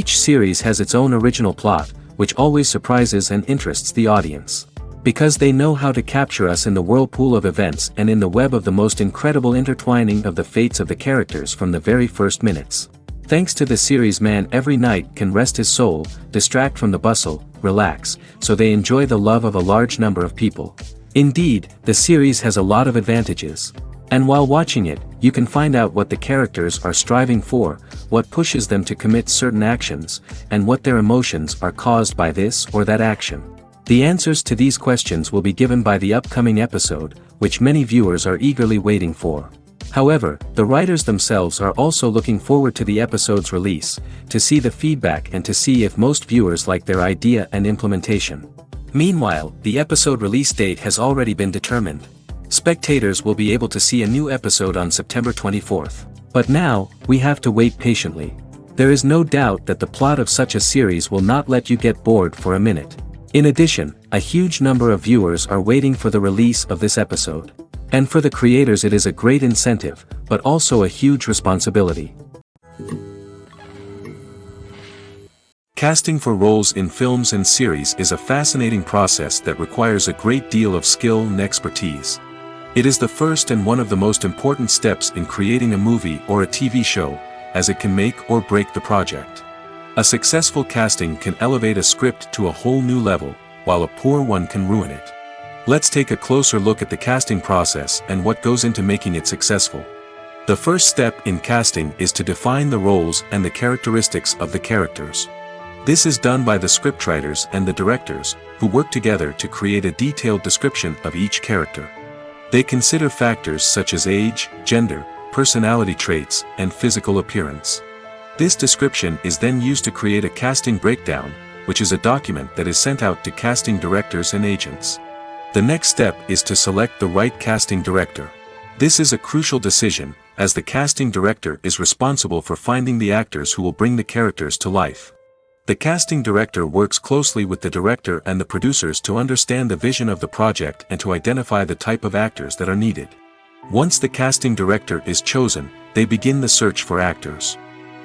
Each series has its own original plot, which always surprises and interests the audience. Because they know how to capture us in the whirlpool of events and in the web of the most incredible intertwining of the fates of the characters from the very first minutes. Thanks to the series, man every night can rest his soul, distract from the bustle, relax, so they enjoy the love of a large number of people. Indeed, the series has a lot of advantages. And while watching it, you can find out what the characters are striving for, what pushes them to commit certain actions, and what their emotions are caused by this or that action. The answers to these questions will be given by the upcoming episode, which many viewers are eagerly waiting for. However, the writers themselves are also looking forward to the episode's release, to see the feedback and to see if most viewers like their idea and implementation. Meanwhile, the episode release date has already been determined. Spectators will be able to see a new episode on September 24th. But now, we have to wait patiently. There is no doubt that the plot of such a series will not let you get bored for a minute. In addition, a huge number of viewers are waiting for the release of this episode. And for the creators it is a great incentive, but also a huge responsibility. Casting for roles in films and series is a fascinating process that requires a great deal of skill and expertise. It is the first and one of the most important steps in creating a movie or a TV show, as it can make or break the project. A successful casting can elevate a script to a whole new level, while a poor one can ruin it. Let's take a closer look at the casting process and what goes into making it successful. The first step in casting is to define the roles and the characteristics of the characters. This is done by the scriptwriters and the directors, who work together to create a detailed description of each character. They consider factors such as age, gender, personality traits, and physical appearance. This description is then used to create a casting breakdown, which is a document that is sent out to casting directors and agents. The next step is to select the right casting director. This is a crucial decision, as the casting director is responsible for finding the actors who will bring the characters to life. The casting director works closely with the director and the producers to understand the vision of the project and to identify the type of actors that are needed. Once the casting director is chosen, they begin the search for actors.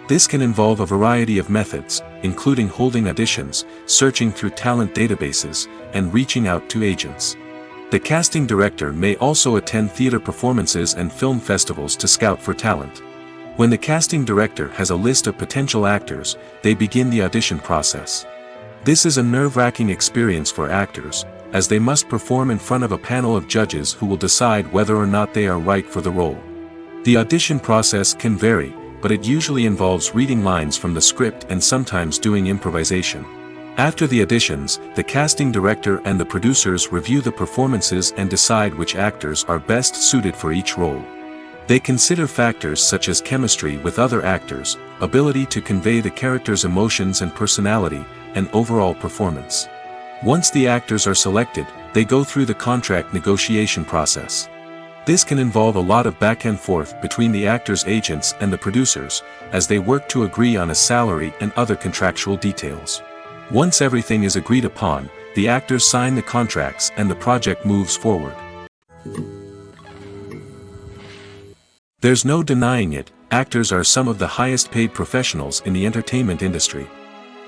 This can involve a variety of methods, including holding auditions, searching through talent databases, and reaching out to agents. The casting director may also attend theater performances and film festivals to scout for talent. When the casting director has a list of potential actors, they begin the audition process. This is a nerve-wracking experience for actors, as they must perform in front of a panel of judges who will decide whether or not they are right for the role. The audition process can vary, but it usually involves reading lines from the script and sometimes doing improvisation. After the auditions, the casting director and the producers review the performances and decide which actors are best suited for each role. They consider factors such as chemistry with other actors, ability to convey the character's emotions and personality, and overall performance. Once the actors are selected, they go through the contract negotiation process. This can involve a lot of back and forth between the actors' agents and the producers, as they work to agree on a salary and other contractual details. Once everything is agreed upon, the actors sign the contracts and the project moves forward. There's no denying it, actors are some of the highest paid professionals in the entertainment industry.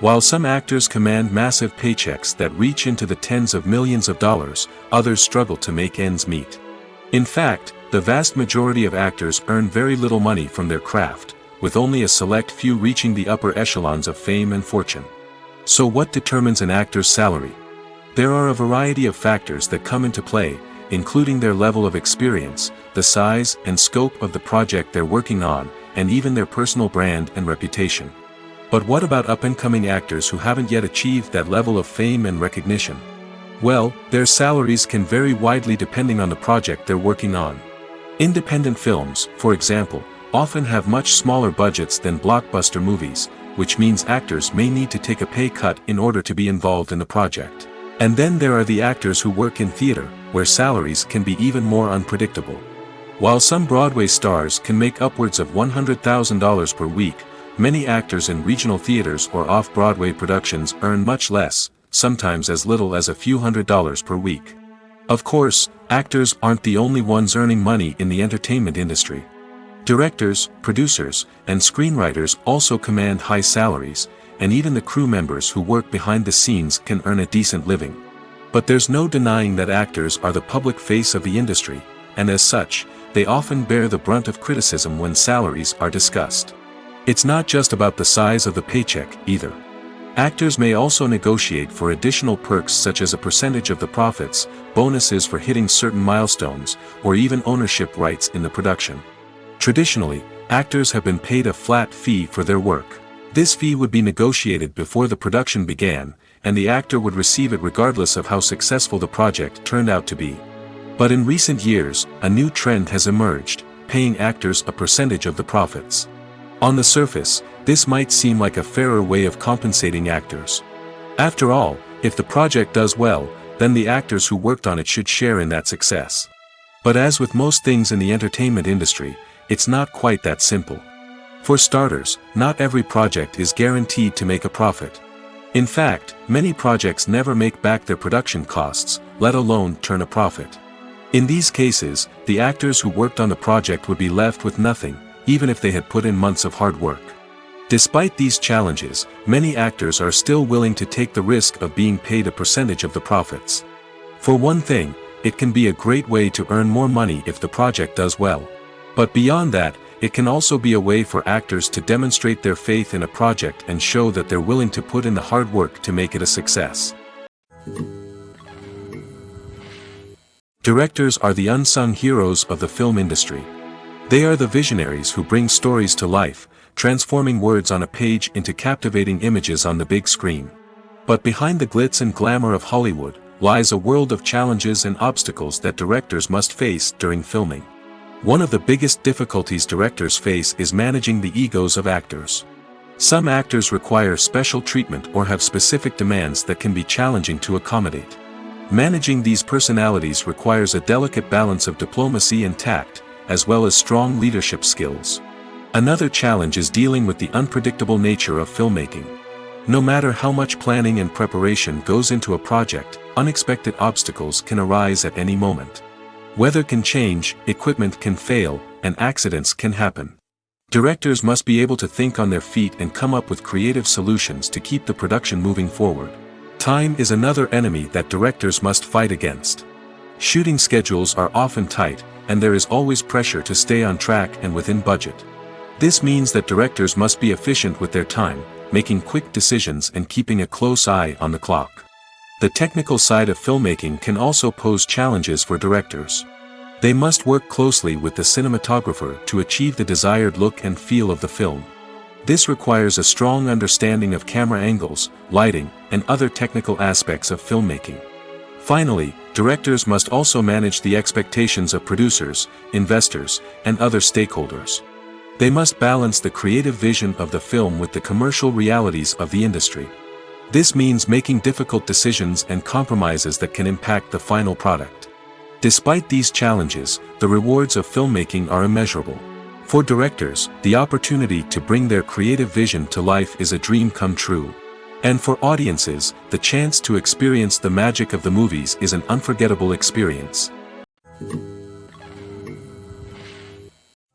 While some actors command massive paychecks that reach into the tens of millions of dollars, others struggle to make ends meet. In fact, the vast majority of actors earn very little money from their craft, with only a select few reaching the upper echelons of fame and fortune. So what determines an actor's salary? There are a variety of factors that come into play, including their level of experience, the size and scope of the project they're working on, and even their personal brand and reputation. But what about up-and-coming actors who haven't yet achieved that level of fame and recognition? Well, their salaries can vary widely depending on the project they're working on. Independent films, for example, often have much smaller budgets than blockbuster movies, which means actors may need to take a pay cut in order to be involved in the project. And then there are the actors who work in theater, where salaries can be even more unpredictable. While some Broadway stars can make upwards of $100,000 per week, many actors in regional theaters or off-Broadway productions earn much less, sometimes as little as a few $100s per week. Of course, actors aren't the only ones earning money in the entertainment industry. Directors, producers, and screenwriters also command high salaries, and even the crew members who work behind the scenes can earn a decent living. But there's no denying that actors are the public face of the industry, and as such, they often bear the brunt of criticism when salaries are discussed. It's not just about the size of the paycheck, either. Actors may also negotiate for additional perks such as a percentage of the profits, bonuses for hitting certain milestones, or even ownership rights in the production. Traditionally, actors have been paid a flat fee for their work. This fee would be negotiated before the production began, and the actor would receive it regardless of how successful the project turned out to be. But in recent years, a new trend has emerged, paying actors a percentage of the profits. On the surface, this might seem like a fairer way of compensating actors. After all, if the project does well, then the actors who worked on it should share in that success. But as with most things in the entertainment industry, it's not quite that simple. For starters, not every project is guaranteed to make a profit. In fact, many projects never make back their production costs, let alone turn a profit. In these cases, the actors who worked on the project would be left with nothing, even if they had put in months of hard work. Despite these challenges, many actors are still willing to take the risk of being paid a percentage of the profits. For one thing, it can be a great way to earn more money if the project does well. But beyond that, it can also be a way for actors to demonstrate their faith in a project and show that they're willing to put in the hard work to make it a success. Directors are the unsung heroes of the film industry. They are the visionaries who bring stories to life, transforming words on a page into captivating images on the big screen. But behind the glitz and glamour of Hollywood, lies a world of challenges and obstacles that directors must face during filming. One of the biggest difficulties directors face is managing the egos of actors. Some actors require special treatment or have specific demands that can be challenging to accommodate. Managing these personalities requires a delicate balance of diplomacy and tact, as well as strong leadership skills. Another challenge is dealing with the unpredictable nature of filmmaking. No matter how much planning and preparation goes into a project, unexpected obstacles can arise at any moment. Weather can change, equipment can fail, and accidents can happen. Directors must be able to think on their feet and come up with creative solutions to keep the production moving forward. Time is another enemy that directors must fight against. Shooting schedules are often tight, and there is always pressure to stay on track and within budget. This means that directors must be efficient with their time, making quick decisions and keeping a close eye on the clock. The technical side of filmmaking can also pose challenges for directors. They must work closely with the cinematographer to achieve the desired look and feel of the film. This requires a strong understanding of camera angles, lighting, and other technical aspects of filmmaking. Finally, directors must also manage the expectations of producers, investors, and other stakeholders. They must balance the creative vision of the film with the commercial realities of the industry. This means making difficult decisions and compromises that can impact the final product. Despite these challenges, the rewards of filmmaking are immeasurable. For directors, the opportunity to bring their creative vision to life is a dream come true. And for audiences, the chance to experience the magic of the movies is an unforgettable experience.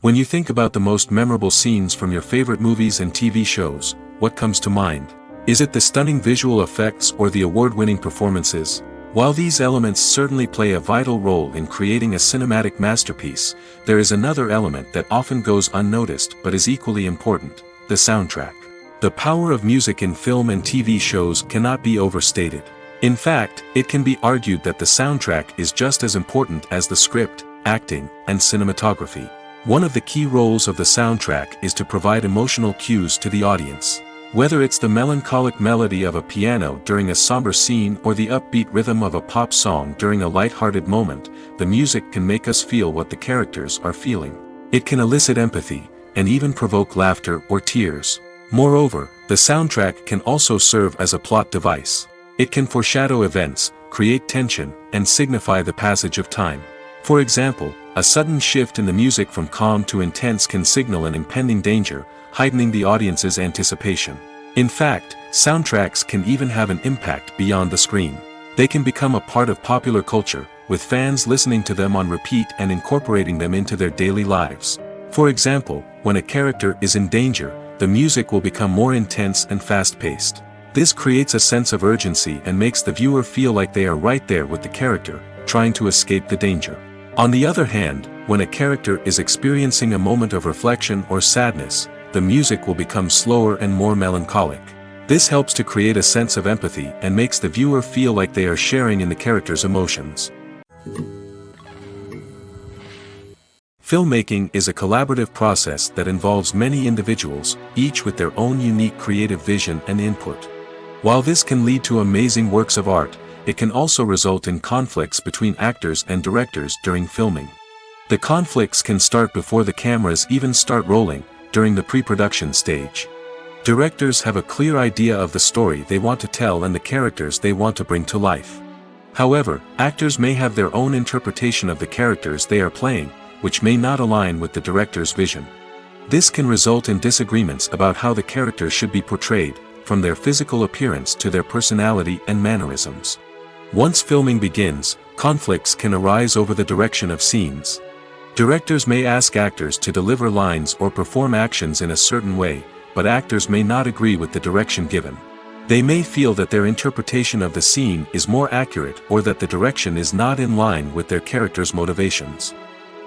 When you think about the most memorable scenes from your favorite movies and TV shows, what comes to mind? Is it the stunning visual effects or the award-winning performances? While these elements certainly play a vital role in creating a cinematic masterpiece, there is another element that often goes unnoticed but is equally important: the soundtrack. The power of music in film and TV shows cannot be overstated. In fact, it can be argued that the soundtrack is just as important as the script, acting, and cinematography. One of the key roles of the soundtrack is to provide emotional cues to the audience. Whether it's the melancholic melody of a piano during a somber scene or the upbeat rhythm of a pop song during a light-hearted moment, the music can make us feel what the characters are feeling. It can elicit empathy, and even provoke laughter or tears. Moreover, the soundtrack can also serve as a plot device. It can foreshadow events, create tension, and signify the passage of time. For example, a sudden shift in the music from calm to intense can signal an impending danger, heightening the audience's anticipation. In fact, soundtracks can even have an impact beyond the screen. They can become a part of popular culture, with fans listening to them on repeat and incorporating them into their daily lives. For example, when a character is in danger, the music will become more intense and fast-paced. This creates a sense of urgency and makes the viewer feel like they are right there with the character, trying to escape the danger. On the other hand, when a character is experiencing a moment of reflection or sadness, the music will become slower and more melancholic. This helps to create a sense of empathy and makes the viewer feel like they are sharing in the character's emotions. Filmmaking is a collaborative process that involves many individuals, each with their own unique creative vision and input. While this can lead to amazing works of art, it can also result in conflicts between actors and directors during filming. The conflicts can start before the cameras even start rolling, during the pre-production stage. Directors have a clear idea of the story they want to tell and the characters they want to bring to life. However, actors may have their own interpretation of the characters they are playing, which may not align with the director's vision. This can result in disagreements about how the characters should be portrayed, from their physical appearance to their personality and mannerisms. Once filming begins, conflicts can arise over the direction of scenes. Directors may ask actors to deliver lines or perform actions in a certain way, but actors may not agree with the direction given. They may feel that their interpretation of the scene is more accurate or that the direction is not in line with their character's motivations.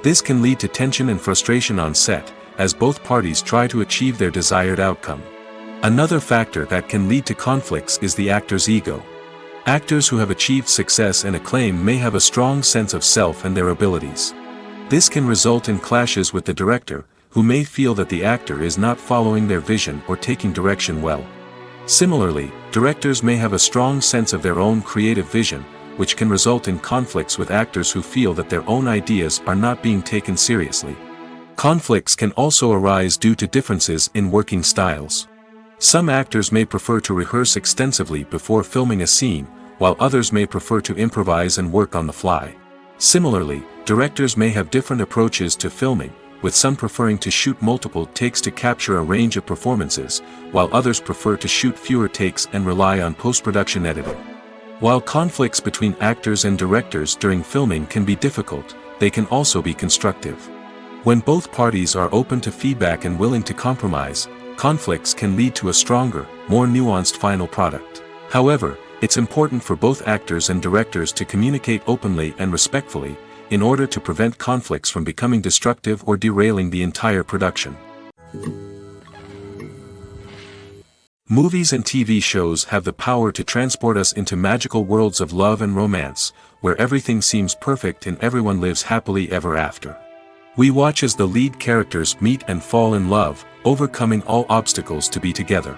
This can lead to tension and frustration on set, as both parties try to achieve their desired outcome. Another factor that can lead to conflicts is the actor's ego. Actors who have achieved success and acclaim may have a strong sense of self and their abilities. This can result in clashes with the director, who may feel that the actor is not following their vision or taking direction well. Similarly, directors may have a strong sense of their own creative vision, which can result in conflicts with actors who feel that their own ideas are not being taken seriously. Conflicts can also arise due to differences in working styles. Some actors may prefer to rehearse extensively before filming a scene, while others may prefer to improvise and work on the fly. Similarly, directors may have different approaches to filming, with some preferring to shoot multiple takes to capture a range of performances, while others prefer to shoot fewer takes and rely on post-production editing. While conflicts between actors and directors during filming can be difficult, they can also be constructive. When both parties are open to feedback and willing to compromise, conflicts can lead to a stronger, more nuanced final product. However, it's important for both actors and directors to communicate openly and respectfully, in order to prevent conflicts from becoming destructive or derailing the entire production. Movies and TV shows have the power to transport us into magical worlds of love and romance, where everything seems perfect and everyone lives happily ever after. We watch as the lead characters meet and fall in love, overcoming all obstacles to be together.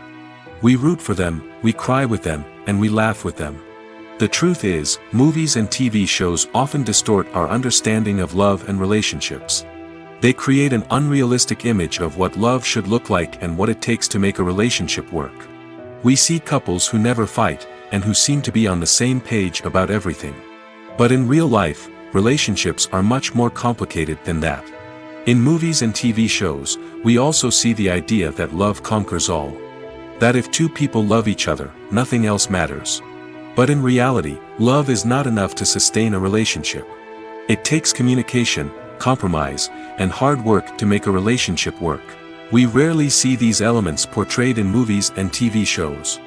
We root for them, we cry with them, and we laugh with them. The truth is, movies and TV shows often distort our understanding of love and relationships. They create an unrealistic image of what love should look like and what it takes to make a relationship work. We see couples who never fight, and who seem to be on the same page about everything. But in real life, relationships are much more complicated than that. In movies and TV shows, we also see the idea that love conquers all. That if two people love each other, nothing else matters. But in reality, love is not enough to sustain a relationship. It takes communication, compromise, and hard work to make a relationship work. We rarely see these elements portrayed in movies and TV shows.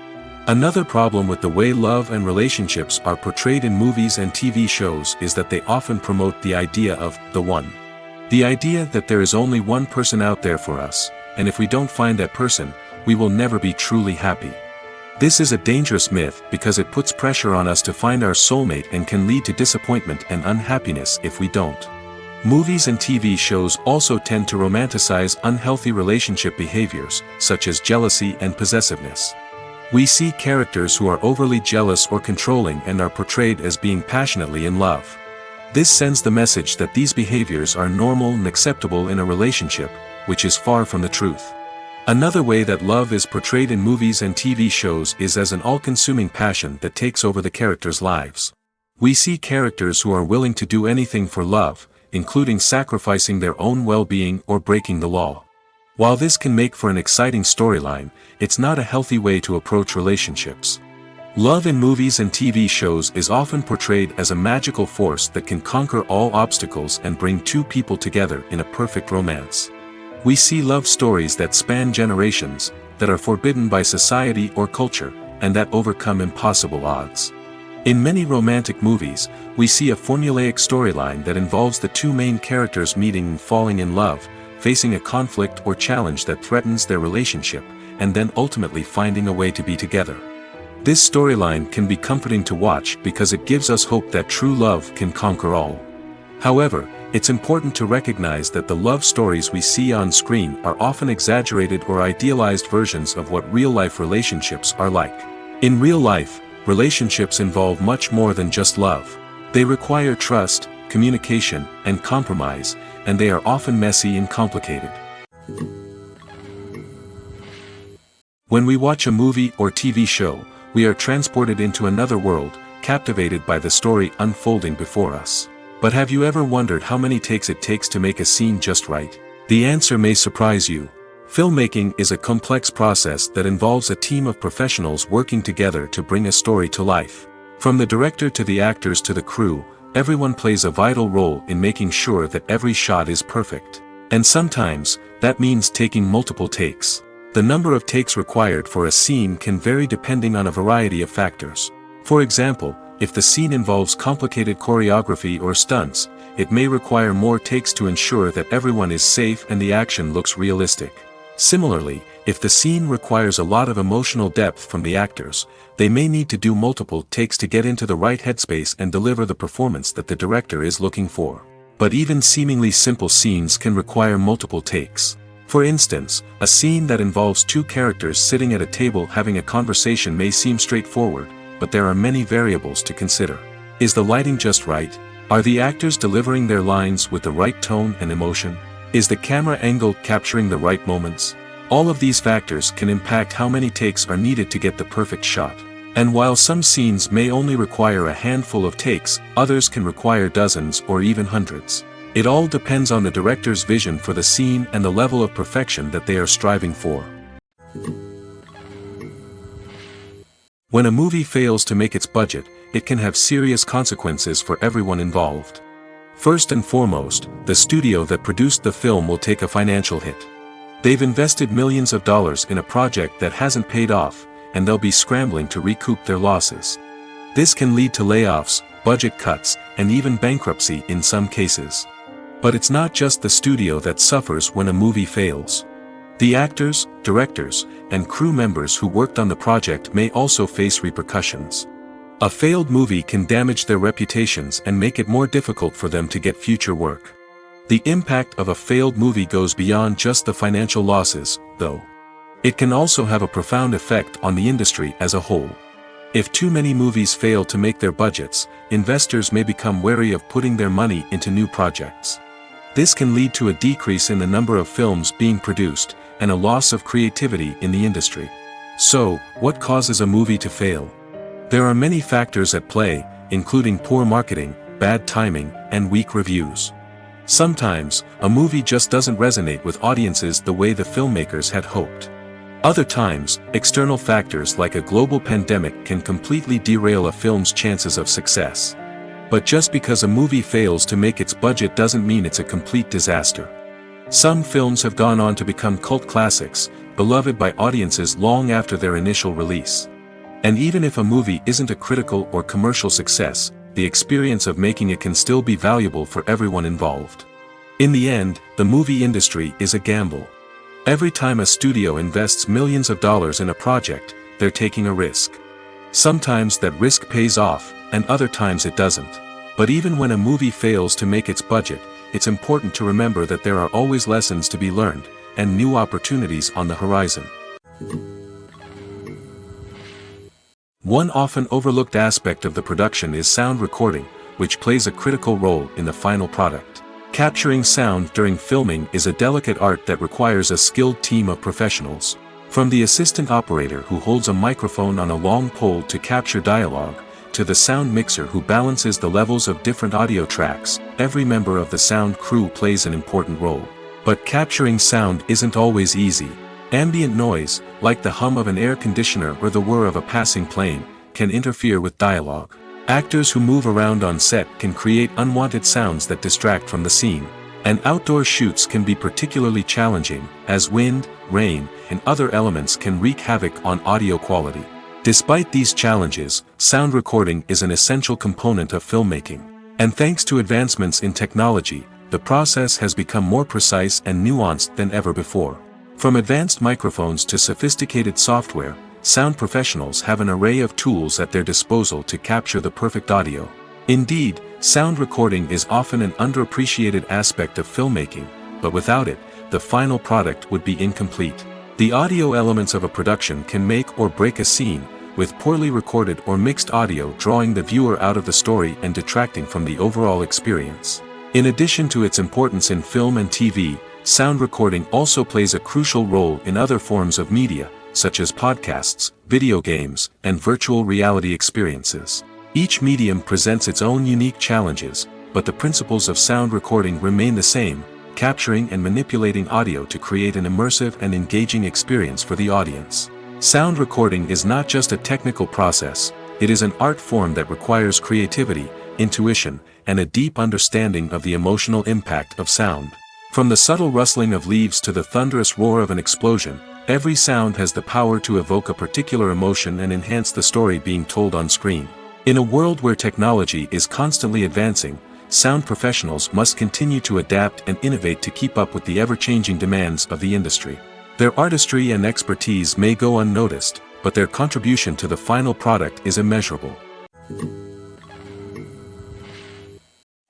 Another problem with the way love and relationships are portrayed in movies and TV shows is that they often promote the idea of the one. The idea that there is only one person out there for us, and if we don't find that person, we will never be truly happy. This is a dangerous myth because it puts pressure on us to find our soulmate and can lead to disappointment and unhappiness if we don't. Movies and TV shows also tend to romanticize unhealthy relationship behaviors, such as jealousy and possessiveness. We see characters who are overly jealous or controlling and are portrayed as being passionately in love. This sends the message that these behaviors are normal and acceptable in a relationship, which is far from the truth. Another way that love is portrayed in movies and TV shows is as an all-consuming passion that takes over the characters' lives. We see characters who are willing to do anything for love, including sacrificing their own well-being or breaking the law. While this can make for an exciting storyline, it's not a healthy way to approach relationships. Love in movies and TV shows is often portrayed as a magical force that can conquer all obstacles and bring two people together in a perfect romance. We see love stories that span generations, that are forbidden by society or culture, and that overcome impossible odds. In many romantic movies, we see a formulaic storyline that involves the two main characters meeting and falling in love, facing a conflict or challenge that threatens their relationship, and then ultimately finding a way to be together. This storyline can be comforting to watch because it gives us hope that true love can conquer all. However, it's important to recognize that the love stories we see on screen are often exaggerated or idealized versions of what real-life relationships are like. In real life, relationships involve much more than just love. They require trust, communication, and compromise, and they are often messy and complicated. When we watch a movie or TV show, we are transported into another world, captivated by the story unfolding before us. But have you ever wondered how many takes it takes to make a scene just right? The answer may surprise you. Filmmaking is a complex process that involves a team of professionals working together to bring a story to life. From the director to the actors to the crew, everyone plays a vital role in making sure that every shot is perfect. And sometimes, that means taking multiple takes. The number of takes required for a scene can vary depending on a variety of factors. For example, if the scene involves complicated choreography or stunts, it may require more takes to ensure that everyone is safe and the action looks realistic. Similarly, if the scene requires a lot of emotional depth from the actors, they may need to do multiple takes to get into the right headspace and deliver the performance that the director is looking for. But even seemingly simple scenes can require multiple takes. For instance, a scene that involves two characters sitting at a table having a conversation may seem straightforward, but there are many variables to consider. Is the lighting just right? Are the actors delivering their lines with the right tone and emotion? Is the camera angle capturing the right moments? All of these factors can impact how many takes are needed to get the perfect shot. And while some scenes may only require a handful of takes, others can require dozens or even hundreds. It all depends on the director's vision for the scene and the level of perfection that they are striving for. When a movie fails to make its budget, it can have serious consequences for everyone involved. First and foremost, the studio that produced the film will take a financial hit. They've invested millions of dollars in a project that hasn't paid off, and they'll be scrambling to recoup their losses. This can lead to layoffs, budget cuts, and even bankruptcy in some cases. But it's not just the studio that suffers when a movie fails. The actors, directors, and crew members who worked on the project may also face repercussions. A failed movie can damage their reputations and make it more difficult for them to get future work. The impact of a failed movie goes beyond just the financial losses, though. It can also have a profound effect on the industry as a whole. If too many movies fail to make their budgets, investors may become wary of putting their money into new projects. This can lead to a decrease in the number of films being produced, and a loss of creativity in the industry. So, what causes a movie to fail? There are many factors at play, including poor marketing, bad timing, and weak reviews. Sometimes, a movie just doesn't resonate with audiences the way the filmmakers had hoped. Other times, external factors like a global pandemic can completely derail a film's chances of success. But just because a movie fails to make its budget doesn't mean it's a complete disaster. Some films have gone on to become cult classics, beloved by audiences long after their initial release. And even if a movie isn't a critical or commercial success, the experience of making it can still be valuable for everyone involved. In the end, the movie industry is a gamble. Every time a studio invests millions of dollars in a project, they're taking a risk. Sometimes that risk pays off, and other times it doesn't. But even when a movie fails to make its budget, it's important to remember that there are always lessons to be learned, and new opportunities on the horizon. One often overlooked aspect of the production is sound recording, which plays a critical role in the final product. Capturing sound during filming is a delicate art that requires a skilled team of professionals. From the assistant operator who holds a microphone on a long pole to capture dialogue, to the sound mixer who balances the levels of different audio tracks, every member of the sound crew plays an important role. But capturing sound isn't always easy. Ambient noise, like the hum of an air conditioner or the whir of a passing plane, can interfere with dialogue. Actors who move around on set can create unwanted sounds that distract from the scene. And outdoor shoots can be particularly challenging, as wind, rain, and other elements can wreak havoc on audio quality. Despite these challenges, sound recording is an essential component of filmmaking. And thanks to advancements in technology, the process has become more precise and nuanced than ever before. From advanced microphones to sophisticated software, sound professionals have an array of tools at their disposal to capture the perfect audio. Indeed, sound recording is often an underappreciated aspect of filmmaking, but without it, the final product would be incomplete. The audio elements of a production can make or break a scene, with poorly recorded or mixed audio drawing the viewer out of the story and detracting from the overall experience. In addition to its importance in film and TV, sound recording also plays a crucial role in other forms of media, such as podcasts, video games, and virtual reality experiences. Each medium presents its own unique challenges, but the principles of sound recording remain the same, capturing and manipulating audio to create an immersive and engaging experience for the audience. Sound recording is not just a technical process, it is an art form that requires creativity, intuition, and a deep understanding of the emotional impact of sound. From the subtle rustling of leaves to the thunderous roar of an explosion, every sound has the power to evoke a particular emotion and enhance the story being told on screen. In a world where technology is constantly advancing, sound professionals must continue to adapt and innovate to keep up with the ever-changing demands of the industry. Their artistry and expertise may go unnoticed, but their contribution to the final product is immeasurable.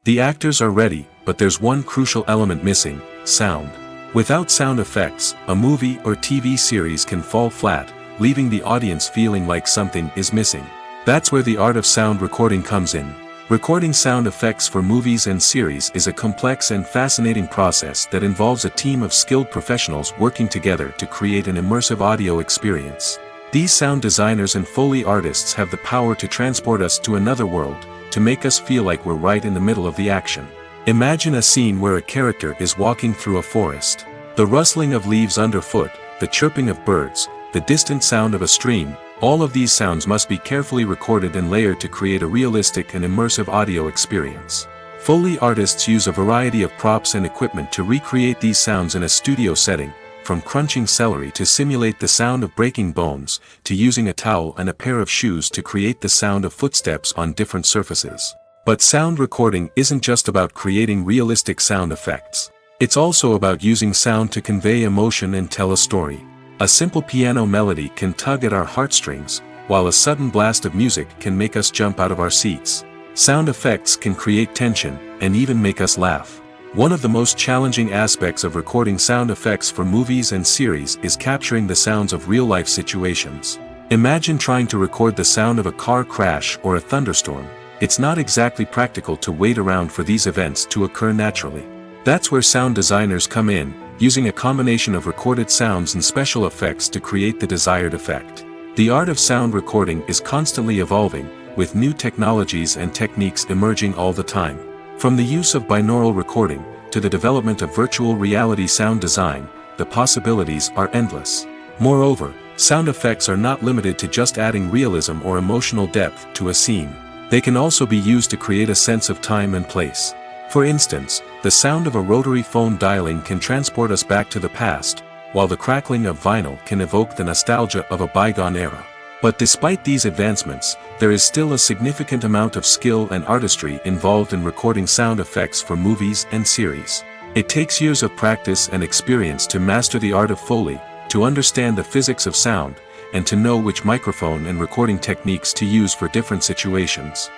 The actors are ready, but there's one crucial element missing: sound. Without sound effects, a movie or TV series can fall flat, leaving the audience feeling like something is missing. That's where the art of sound recording comes in. Recording sound effects for movies and series is a complex and fascinating process that involves a team of skilled professionals working together to create an immersive audio experience. These sound designers and Foley artists have the power to transport us to another world, to make us feel like we're right in the middle of the action. Imagine a scene where a character is walking through a forest. The rustling of leaves underfoot, the chirping of birds, the distant sound of a stream, all of these sounds must be carefully recorded and layered to create a realistic and immersive audio experience. Foley artists use a variety of props and equipment to recreate these sounds in a studio setting, from crunching celery to simulate the sound of breaking bones, to using a towel and a pair of shoes to create the sound of footsteps on different surfaces. But sound recording isn't just about creating realistic sound effects. It's also about using sound to convey emotion and tell a story. A simple piano melody can tug at our heartstrings, while a sudden blast of music can make us jump out of our seats. Sound effects can create tension, and even make us laugh. One of the most challenging aspects of recording sound effects for movies and series is capturing the sounds of real-life situations. Imagine trying to record the sound of a car crash or a thunderstorm. It's not exactly practical to wait around for these events to occur naturally. That's where sound designers come in, using a combination of recorded sounds and special effects to create the desired effect. The art of sound recording is constantly evolving, with new technologies and techniques emerging all the time. From the use of binaural recording, to the development of virtual reality sound design, the possibilities are endless. Moreover, sound effects are not limited to just adding realism or emotional depth to a scene. They can also be used to create a sense of time and place. For instance, the sound of a rotary phone dialing can transport us back to the past, while the crackling of vinyl can evoke the nostalgia of a bygone era. But despite these advancements, there is still a significant amount of skill and artistry involved in recording sound effects for movies and series. It takes years of practice and experience to master the art of Foley, to understand the physics of sound, and to know which microphone and recording techniques to use for different situations.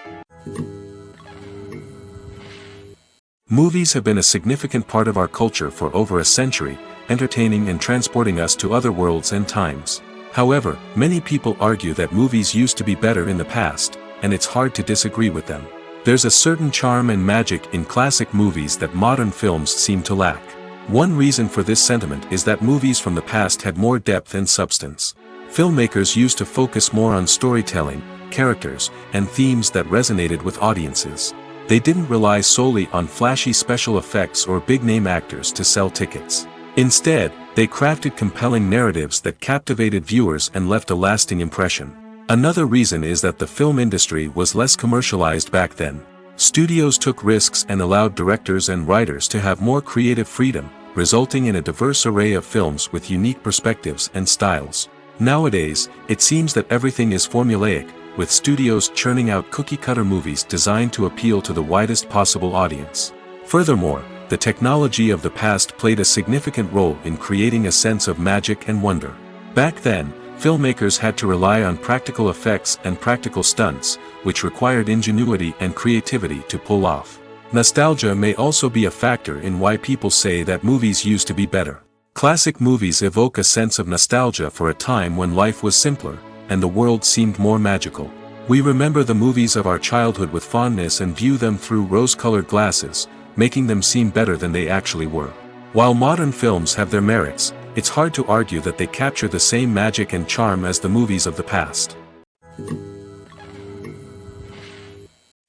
Movies have been a significant part of our culture for over a century, entertaining and transporting us to other worlds and times. However, many people argue that movies used to be better in the past, and it's hard to disagree with them. There's a certain charm and magic in classic movies that modern films seem to lack. One reason for this sentiment is that movies from the past had more depth and substance. Filmmakers used to focus more on storytelling, characters, and themes that resonated with audiences. They didn't rely solely on flashy special effects or big-name actors to sell tickets. Instead, they crafted compelling narratives that captivated viewers and left a lasting impression. Another reason is that the film industry was less commercialized back then. Studios took risks and allowed directors and writers to have more creative freedom, resulting in a diverse array of films with unique perspectives and styles. Nowadays, it seems that everything is formulaic, with studios churning out cookie-cutter movies designed to appeal to the widest possible audience. Furthermore, the technology of the past played a significant role in creating a sense of magic and wonder. Back then, filmmakers had to rely on practical effects and practical stunts, which required ingenuity and creativity to pull off. Nostalgia may also be a factor in why people say that movies used to be better. Classic movies evoke a sense of nostalgia for a time when life was simpler, and the world seemed more magical. We remember the movies of our childhood with fondness and view them through rose-colored glasses, making them seem better than they actually were. While modern films have their merits, it's hard to argue that they capture the same magic and charm as the movies of the past.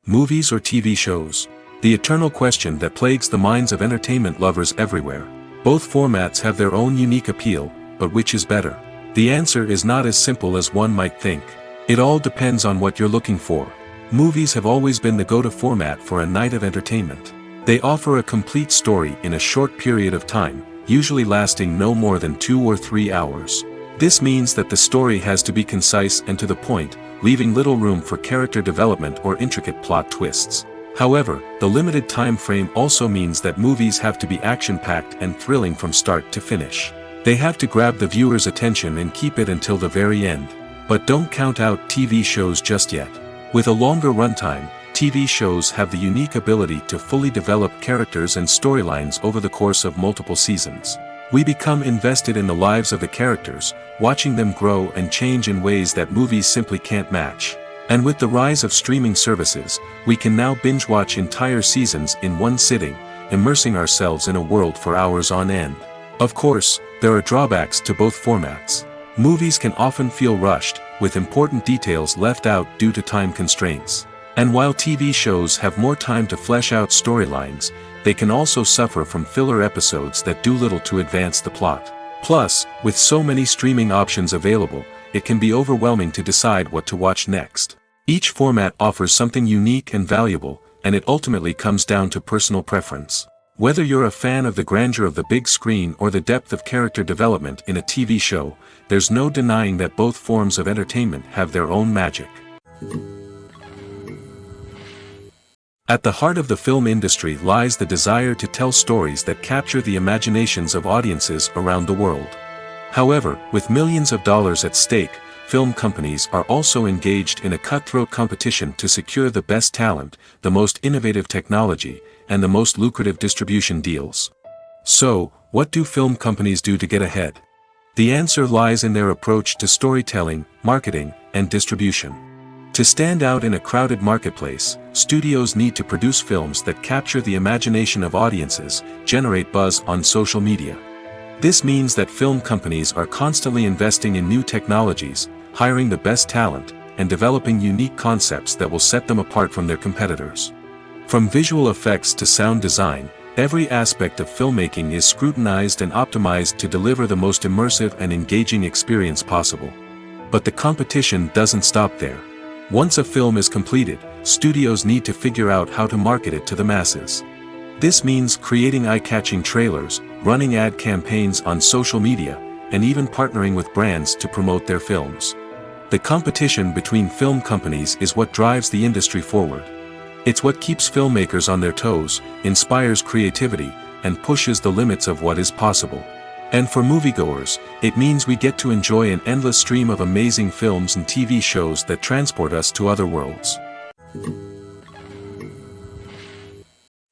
Movies or TV shows? The eternal question that plagues the minds of entertainment lovers everywhere. Both formats have their own unique appeal, but which is better? The answer is not as simple as one might think. It all depends on what you're looking for. Movies have always been the go-to format for a night of entertainment. They offer a complete story in a short period of time, usually lasting no more than 2 or 3 hours. This means that the story has to be concise and to the point, leaving little room for character development or intricate plot twists. However, the limited time frame also means that movies have to be action-packed and thrilling from start to finish. They have to grab the viewer's attention and keep it until the very end. But don't count out TV shows just yet. With a longer runtime, TV shows have the unique ability to fully develop characters and storylines over the course of multiple seasons. We become invested in the lives of the characters, watching them grow and change in ways that movies simply can't match. And with the rise of streaming services, we can now binge-watch entire seasons in one sitting, immersing ourselves in a world for hours on end. Of course, there are drawbacks to both formats. Movies can often feel rushed, with important details left out due to time constraints. And while TV shows have more time to flesh out storylines, they can also suffer from filler episodes that do little to advance the plot. Plus, with so many streaming options available, it can be overwhelming to decide what to watch next. Each format offers something unique and valuable, and it ultimately comes down to personal preference. Whether you're a fan of the grandeur of the big screen or the depth of character development in a TV show, there's no denying that both forms of entertainment have their own magic. At the heart of the film industry lies the desire to tell stories that capture the imaginations of audiences around the world. However, with millions of dollars at stake, film companies are also engaged in a cutthroat competition to secure the best talent, the most innovative technology, and the most lucrative distribution deals. So, what do film companies do to get ahead? The answer lies in their approach to storytelling, marketing, and distribution. To stand out in a crowded marketplace, studios need to produce films that capture the imagination of audiences, generate buzz on social media. This means that film companies are constantly investing in new technologies, hiring the best talent, and developing unique concepts that will set them apart from their competitors. From visual effects to sound design, every aspect of filmmaking is scrutinized and optimized to deliver the most immersive and engaging experience possible. But the competition doesn't stop there. Once a film is completed, studios need to figure out how to market it to the masses. This means creating eye-catching trailers, running ad campaigns on social media, and even partnering with brands to promote their films. The competition between film companies is what drives the industry forward. It's what keeps filmmakers on their toes, inspires creativity, and pushes the limits of what is possible. And for moviegoers, it means we get to enjoy an endless stream of amazing films and TV shows that transport us to other worlds.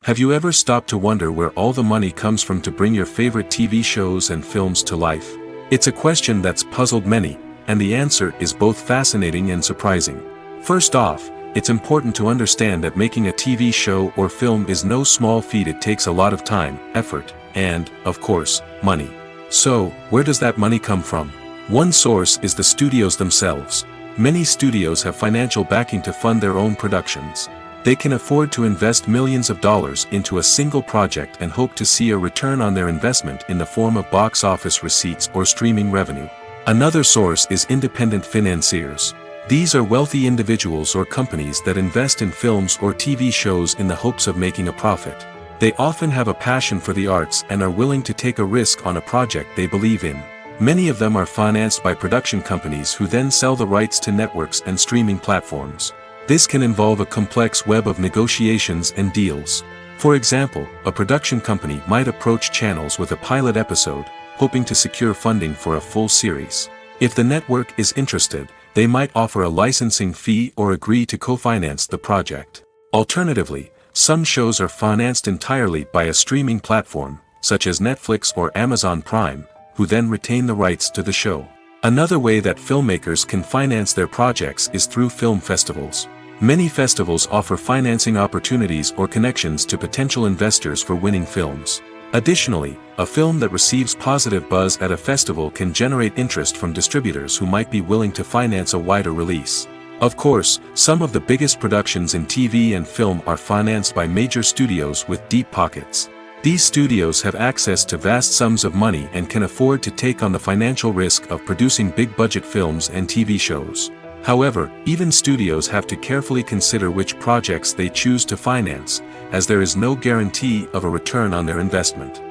Have you ever stopped to wonder where all the money comes from to bring your favorite TV shows and films to life? It's a question that's puzzled many, and the answer is both fascinating and surprising. First off, it's important to understand that making a TV show or film is no small feat. It takes a lot of time, effort, and, of course, money. So, where does that money come from? One source is the studios themselves. Many studios have financial backing to fund their own productions. They can afford to invest millions of dollars into a single project and hope to see a return on their investment in the form of box office receipts or streaming revenue. Another source is independent financiers. These are wealthy individuals or companies that invest in films or TV shows in the hopes of making a profit. They often have a passion for the arts and are willing to take a risk on a project they believe in. Many of them are financed by production companies who then sell the rights to networks and streaming platforms. This can involve a complex web of negotiations and deals. For example, a production company might approach channels with a pilot episode, hoping to secure funding for a full series. If the network is interested, they might offer a licensing fee or agree to co-finance the project. Alternatively, some shows are financed entirely by a streaming platform, such as Netflix or Amazon Prime, who then retain the rights to the show. Another way that filmmakers can finance their projects is through film festivals. Many festivals offer financing opportunities or connections to potential investors for winning films. Additionally, a film that receives positive buzz at a festival can generate interest from distributors who might be willing to finance a wider release. Of course, some of the biggest productions in TV and film are financed by major studios with deep pockets. These studios have access to vast sums of money and can afford to take on the financial risk of producing big-budget films and TV shows. However, even studios have to carefully consider which projects they choose to finance, as there is no guarantee of a return on their investment.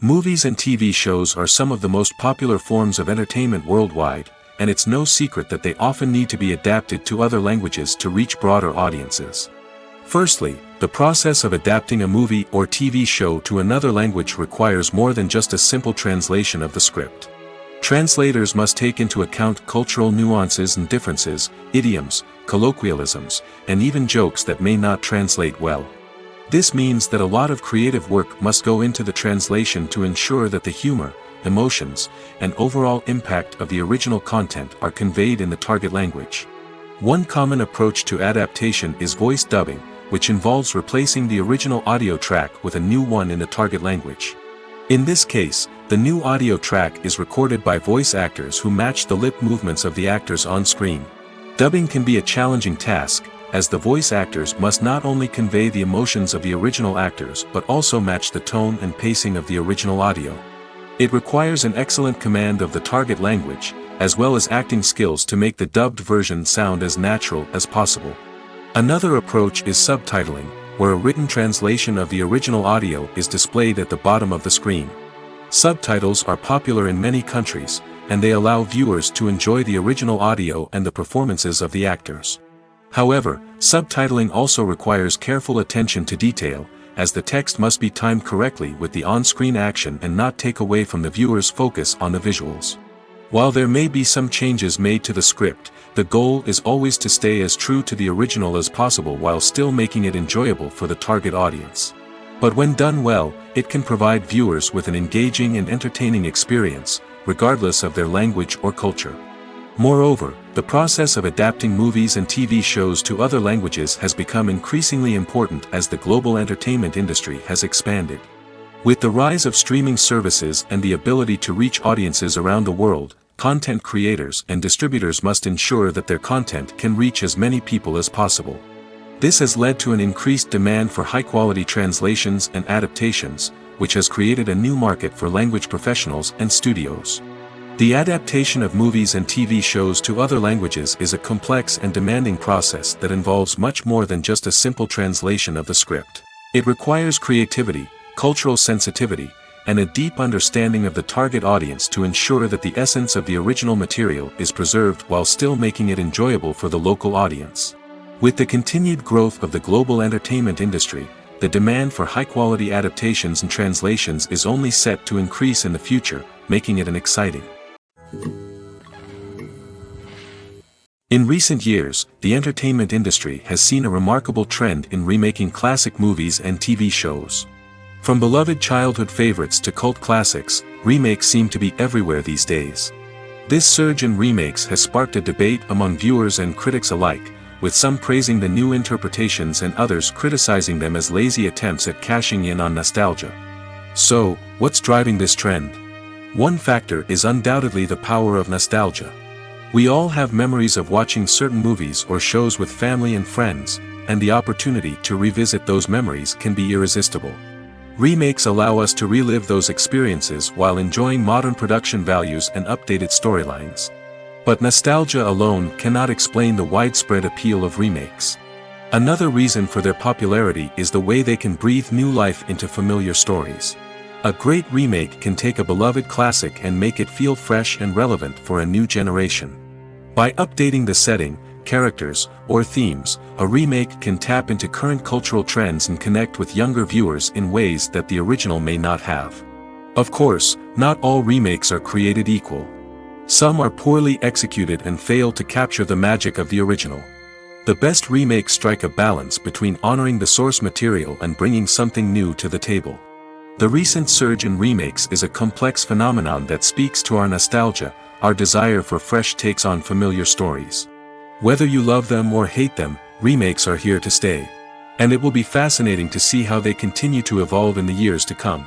Movies and TV shows are some of the most popular forms of entertainment worldwide, and it's no secret that they often need to be adapted to other languages to reach broader audiences. Firstly, the process of adapting a movie or TV show to another language requires more than just a simple translation of the script. Translators must take into account cultural nuances and differences, idioms, colloquialisms, and even jokes that may not translate well. This means that a lot of creative work must go into the translation to ensure that the humor, emotions, and overall impact of the original content are conveyed in the target language. One common approach to adaptation is voice dubbing, which involves replacing the original audio track with a new one in the target language. In this case, the new audio track is recorded by voice actors who match the lip movements of the actors on screen. Dubbing can be a challenging task, as the voice actors must not only convey the emotions of the original actors but also match the tone and pacing of the original audio. It requires an excellent command of the target language, as well as acting skills to make the dubbed version sound as natural as possible. Another approach is subtitling, where a written translation of the original audio is displayed at the bottom of the screen. Subtitles are popular in many countries, and they allow viewers to enjoy the original audio and the performances of the actors. However, subtitling also requires careful attention to detail, as the text must be timed correctly with the on-screen action and not take away from the viewer's focus on the visuals. While there may be some changes made to the script, the goal is always to stay as true to the original as possible while still making it enjoyable for the target audience. But when done well, it can provide viewers with an engaging and entertaining experience, regardless of their language or culture. Moreover, the process of adapting movies and TV shows to other languages has become increasingly important as the global entertainment industry has expanded. With the rise of streaming services and the ability to reach audiences around the world, content creators and distributors must ensure that their content can reach as many people as possible. This has led to an increased demand for high-quality translations and adaptations, which has created a new market for language professionals and studios. The adaptation of movies and TV shows to other languages is a complex and demanding process that involves much more than just a simple translation of the script. It requires creativity, cultural sensitivity, and a deep understanding of the target audience to ensure that the essence of the original material is preserved while still making it enjoyable for the local audience. With the continued growth of the global entertainment industry, the demand for high-quality adaptations and translations is only set to increase in the future, making it an exciting. In recent years, the entertainment industry has seen a remarkable trend in remaking classic movies and TV shows. From beloved childhood favorites to cult classics, remakes seem to be everywhere these days. This surge in remakes has sparked a debate among viewers and critics alike, with some praising the new interpretations and others criticizing them as lazy attempts at cashing in on nostalgia. So, what's driving this trend? One factor is undoubtedly the power of nostalgia. We all have memories of watching certain movies or shows with family and friends, and the opportunity to revisit those memories can be irresistible. Remakes allow us to relive those experiences while enjoying modern production values and updated storylines. But nostalgia alone cannot explain the widespread appeal of remakes. Another reason for their popularity is the way they can breathe new life into familiar stories. A great remake can take a beloved classic and make it feel fresh and relevant for a new generation. By updating the setting, characters, or themes, a remake can tap into current cultural trends and connect with younger viewers in ways that the original may not have. Of course, not all remakes are created equal. Some are poorly executed and fail to capture the magic of the original. The best remakes strike a balance between honoring the source material and bringing something new to the table. The recent surge in remakes is a complex phenomenon that speaks to our nostalgia, our desire for fresh takes on familiar stories. Whether you love them or hate them, remakes are here to stay. And it will be fascinating to see how they continue to evolve in the years to come.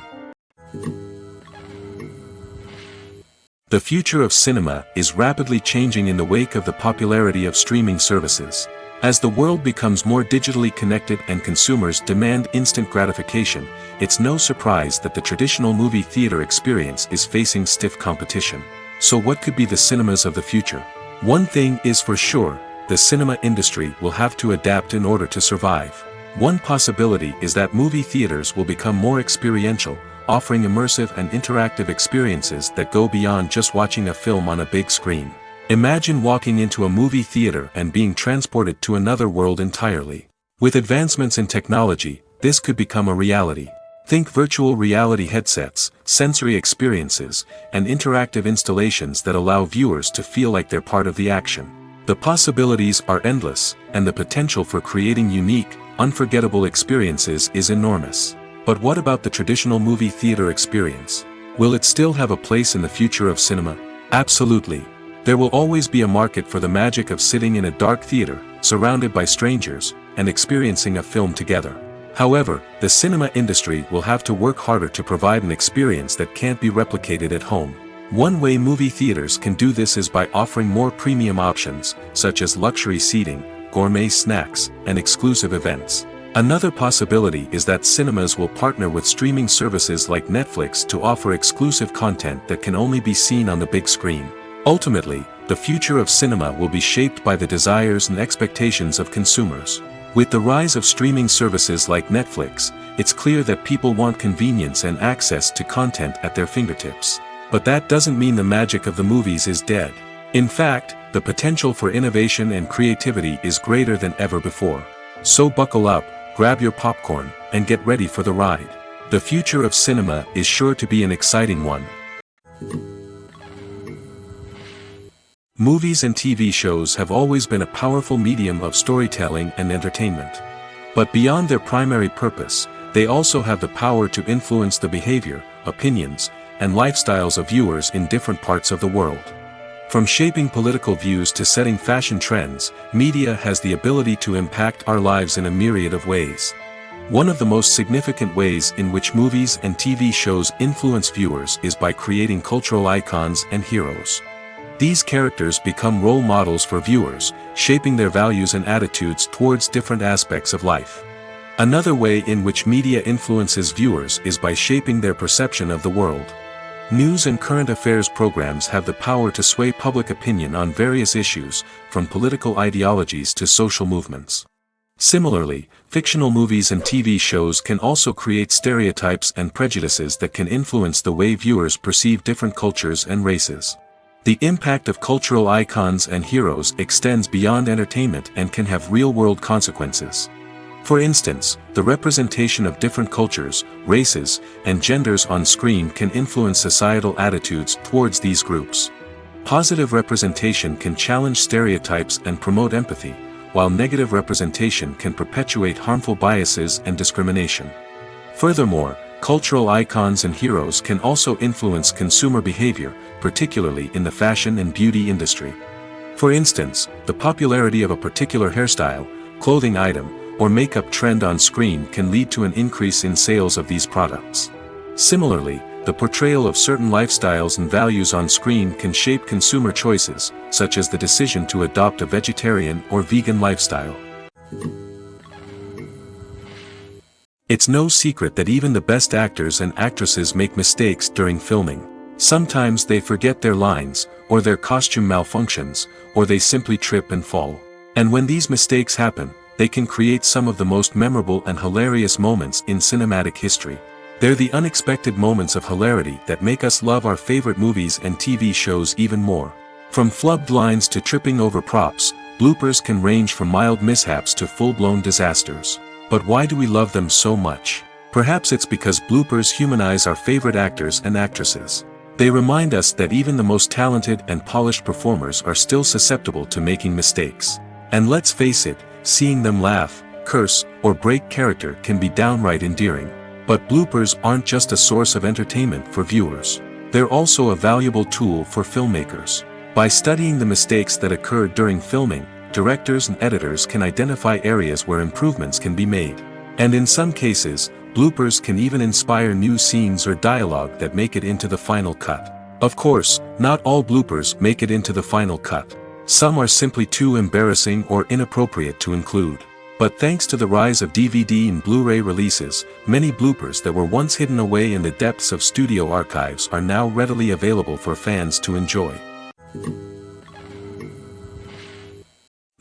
The future of cinema is rapidly changing in the wake of the popularity of streaming services. As the world becomes more digitally connected and consumers demand instant gratification, it's no surprise that the traditional movie theater experience is facing stiff competition. So what could be the cinemas of the future? One thing is for sure, the cinema industry will have to adapt in order to survive. One possibility is that movie theaters will become more experiential, offering immersive and interactive experiences that go beyond just watching a film on a big screen. Imagine walking into a movie theater and being transported to another world entirely. With advancements in technology, this could become a reality. Think virtual reality headsets, sensory experiences, and interactive installations that allow viewers to feel like they're part of the action. The possibilities are endless, and the potential for creating unique, unforgettable experiences is enormous. But what about the traditional movie theater experience? Will it still have a place in the future of cinema? Absolutely. There will always be a market for the magic of sitting in a dark theater, surrounded by strangers, and experiencing a film together. However, the cinema industry will have to work harder to provide an experience that can't be replicated at home. One way movie theaters can do this is by offering more premium options, such as luxury seating, gourmet snacks, and exclusive events. Another possibility is that cinemas will partner with streaming services like Netflix to offer exclusive content that can only be seen on the big screen. Ultimately, the future of cinema will be shaped by the desires and expectations of consumers. With the rise of streaming services like Netflix, it's clear that people want convenience and access to content at their fingertips. But that doesn't mean the magic of the movies is dead. In fact, the potential for innovation and creativity is greater than ever before. So buckle up, grab your popcorn, and get ready for the ride. The future of cinema is sure to be an exciting one. Movies and TV shows have always been a powerful medium of storytelling and entertainment. But beyond their primary purpose, they also have the power to influence the behavior, opinions, and lifestyles of viewers in different parts of the world. From shaping political views to setting fashion trends, media has the ability to impact our lives in a myriad of ways. One of the most significant ways in which movies and TV shows influence viewers is by creating cultural icons and heroes. These characters become role models for viewers, shaping their values and attitudes towards different aspects of life. Another way in which media influences viewers is by shaping their perception of the world. News and current affairs programs have the power to sway public opinion on various issues, from political ideologies to social movements. Similarly, fictional movies and TV shows can also create stereotypes and prejudices that can influence the way viewers perceive different cultures and races. The impact of cultural icons and heroes extends beyond entertainment and can have real-world consequences. For instance, the representation of different cultures, races, and genders on screen can influence societal attitudes towards these groups. Positive representation can challenge stereotypes and promote empathy, while negative representation can perpetuate harmful biases and discrimination. Furthermore, cultural icons and heroes can also influence consumer behavior, particularly in the fashion and beauty industry. For instance, the popularity of a particular hairstyle, clothing item, or makeup trend on screen can lead to an increase in sales of these products. Similarly, the portrayal of certain lifestyles and values on screen can shape consumer choices, such as the decision to adopt a vegetarian or vegan lifestyle. It's no secret that even the best actors and actresses make mistakes during filming. Sometimes they forget their lines, or their costume malfunctions, or they simply trip and fall. And when these mistakes happen, they can create some of the most memorable and hilarious moments in cinematic history. They're the unexpected moments of hilarity that make us love our favorite movies and TV shows even more. From flubbed lines to tripping over props, bloopers can range from mild mishaps to full-blown disasters. But why do we love them so much? Perhaps it's because bloopers humanize our favorite actors and actresses. They remind us that even the most talented and polished performers are still susceptible to making mistakes. And let's face it, seeing them laugh, curse, or break character can be downright endearing. But bloopers aren't just a source of entertainment for viewers. They're also a valuable tool for filmmakers. By studying the mistakes that occurred during filming, directors and editors can identify areas where improvements can be made. And in some cases, bloopers can even inspire new scenes or dialogue that make it into the final cut. Of course, not all bloopers make it into the final cut. Some are simply too embarrassing or inappropriate to include. But thanks to the rise of DVD and Blu-ray releases, many bloopers that were once hidden away in the depths of studio archives are now readily available for fans to enjoy.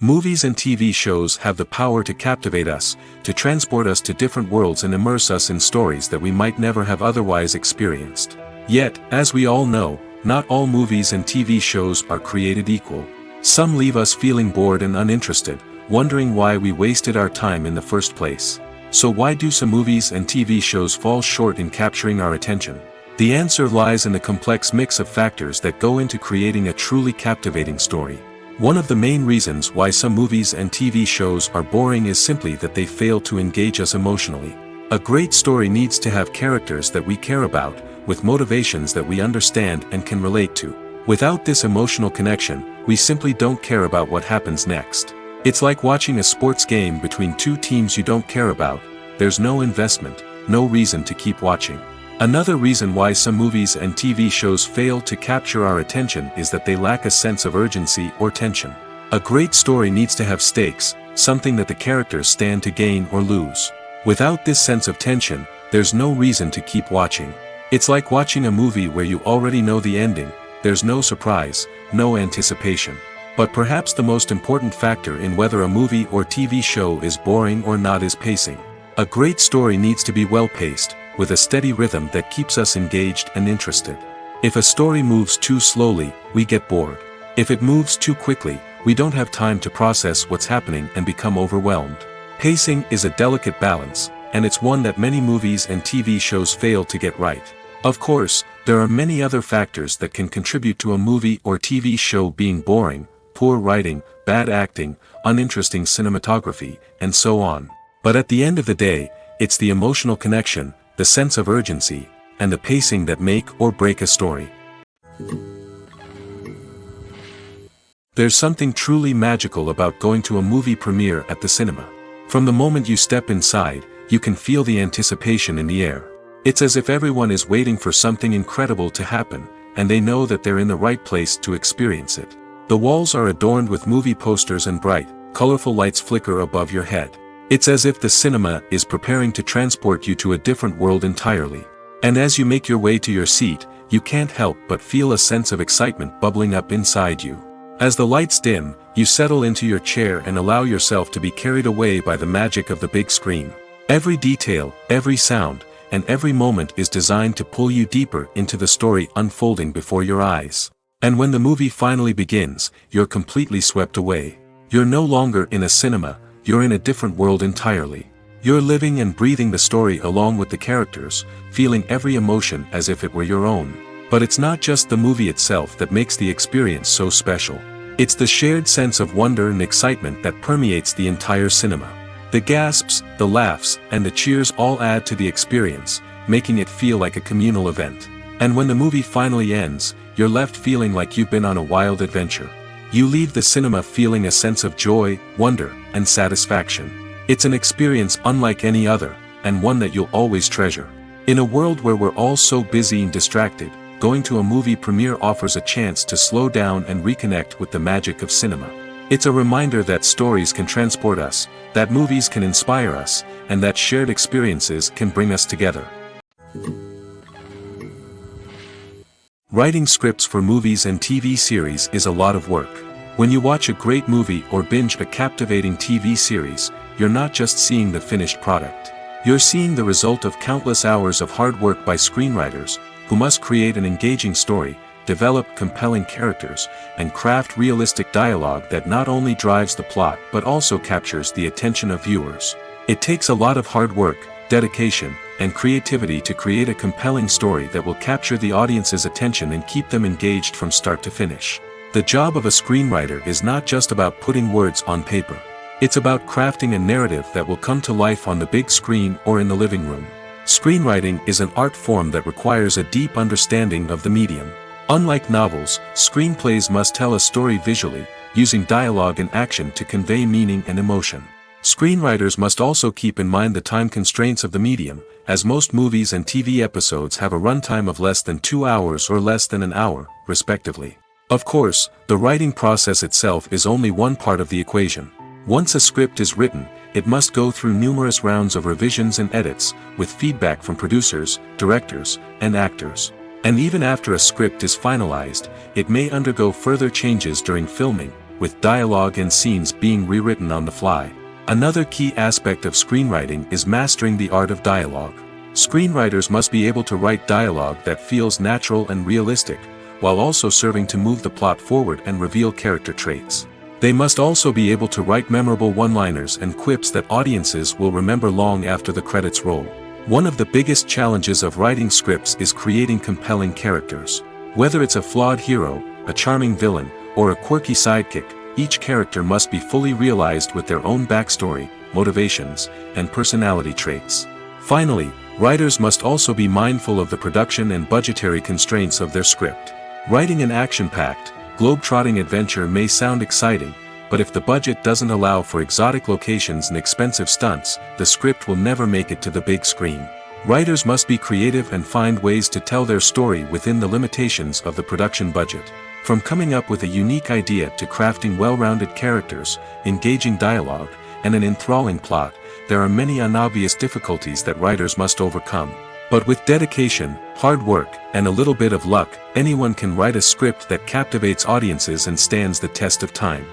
Movies and TV shows have the power to captivate us, to transport us to different worlds and immerse us in stories that we might never have otherwise experienced. Yet, as we all know, not all movies and TV shows are created equal. Some leave us feeling bored and uninterested, wondering why we wasted our time in the first place. So why do some movies and TV shows fall short in capturing our attention? The answer lies in the complex mix of factors that go into creating a truly captivating story. One of the main reasons why some movies and TV shows are boring is simply that they fail to engage us emotionally. A great story needs to have characters that we care about, with motivations that we understand and can relate to. Without this emotional connection, we simply don't care about what happens next. It's like watching a sports game between two teams you don't care about. There's no investment, no reason to keep watching. Another reason why some movies and TV shows fail to capture our attention is that they lack a sense of urgency or tension. A great story needs to have stakes, something that the characters stand to gain or lose. Without this sense of tension, there's no reason to keep watching. It's like watching a movie where you already know the ending. There's no surprise, no anticipation. But perhaps the most important factor in whether a movie or TV show is boring or not is pacing. A great story needs to be well-paced, with a steady rhythm that keeps us engaged and interested. If a story moves too slowly, we get bored. If it moves too quickly, we don't have time to process what's happening and become overwhelmed. Pacing is a delicate balance, and it's one that many movies and TV shows fail to get right. Of course, there are many other factors that can contribute to a movie or TV show being boring: poor writing, bad acting, uninteresting cinematography, and so on. But at the end of the day, it's the emotional connection, the sense of urgency, and the pacing that make or break a story. There's something truly magical about going to a movie premiere at the cinema. From the moment you step inside, you can feel the anticipation in the air. It's as if everyone is waiting for something incredible to happen, and they know that they're in the right place to experience it. The walls are adorned with movie posters and bright, colorful lights flicker above your head. It's as if the cinema is preparing to transport you to a different world entirely. And as you make your way to your seat, you can't help but feel a sense of excitement bubbling up inside you. As the lights dim, you settle into your chair and allow yourself to be carried away by the magic of the big screen. Every detail, every sound, and every moment is designed to pull you deeper into the story unfolding before your eyes. And when the movie finally begins, you're completely swept away. You're no longer in a cinema, you're in a different world entirely. You're living and breathing the story along with the characters, feeling every emotion as if it were your own. But it's not just the movie itself that makes the experience so special. It's the shared sense of wonder and excitement that permeates the entire cinema. The gasps, the laughs, and the cheers all add to the experience, making it feel like a communal event. And when the movie finally ends, you're left feeling like you've been on a wild adventure. You leave the cinema feeling a sense of joy, wonder, and satisfaction. It's an experience unlike any other, and one that you'll always treasure. In a world where we're all so busy and distracted, going to a movie premiere offers a chance to slow down and reconnect with the magic of cinema. It's a reminder that stories can transport us, that movies can inspire us, and that shared experiences can bring us together. Writing scripts for movies and TV series is a lot of work. When you watch a great movie or binge a captivating TV series, you're not just seeing the finished product. You're seeing the result of countless hours of hard work by screenwriters, who must create an engaging story, develop compelling characters, and craft realistic dialogue that not only drives the plot but also captures the attention of viewers. It takes a lot of hard work, dedication, and creativity to create a compelling story that will capture the audience's attention and keep them engaged from start to finish. The job of a screenwriter is not just about putting words on paper. It's about crafting a narrative that will come to life on the big screen or in the living room. Screenwriting is an art form that requires a deep understanding of the medium. Unlike novels, screenplays must tell a story visually, using dialogue and action to convey meaning and emotion. Screenwriters must also keep in mind the time constraints of the medium, as most movies and TV episodes have a runtime of less than 2 hours or less than an hour, respectively. Of course, the writing process itself is only one part of the equation. Once a script is written, it must go through numerous rounds of revisions and edits, with feedback from producers, directors, and actors. And even after a script is finalized, it may undergo further changes during filming, with dialogue and scenes being rewritten on the fly. Another key aspect of screenwriting is mastering the art of dialogue. Screenwriters must be able to write dialogue that feels natural and realistic, while also serving to move the plot forward and reveal character traits. They must also be able to write memorable one-liners and quips that audiences will remember long after the credits roll. One of the biggest challenges of writing scripts is creating compelling characters. Whether it's a flawed hero, a charming villain, or a quirky sidekick, each character must be fully realized with their own backstory, motivations, and personality traits. Finally, writers must also be mindful of the production and budgetary constraints of their script. Writing an action-packed, globe-trotting adventure may sound exciting, but if the budget doesn't allow for exotic locations and expensive stunts, the script will never make it to the big screen. Writers must be creative and find ways to tell their story within the limitations of the production budget. From coming up with a unique idea to crafting well-rounded characters, engaging dialogue, and an enthralling plot, there are many unobvious difficulties that writers must overcome. But with dedication, hard work, and a little bit of luck, anyone can write a script that captivates audiences and stands the test of time.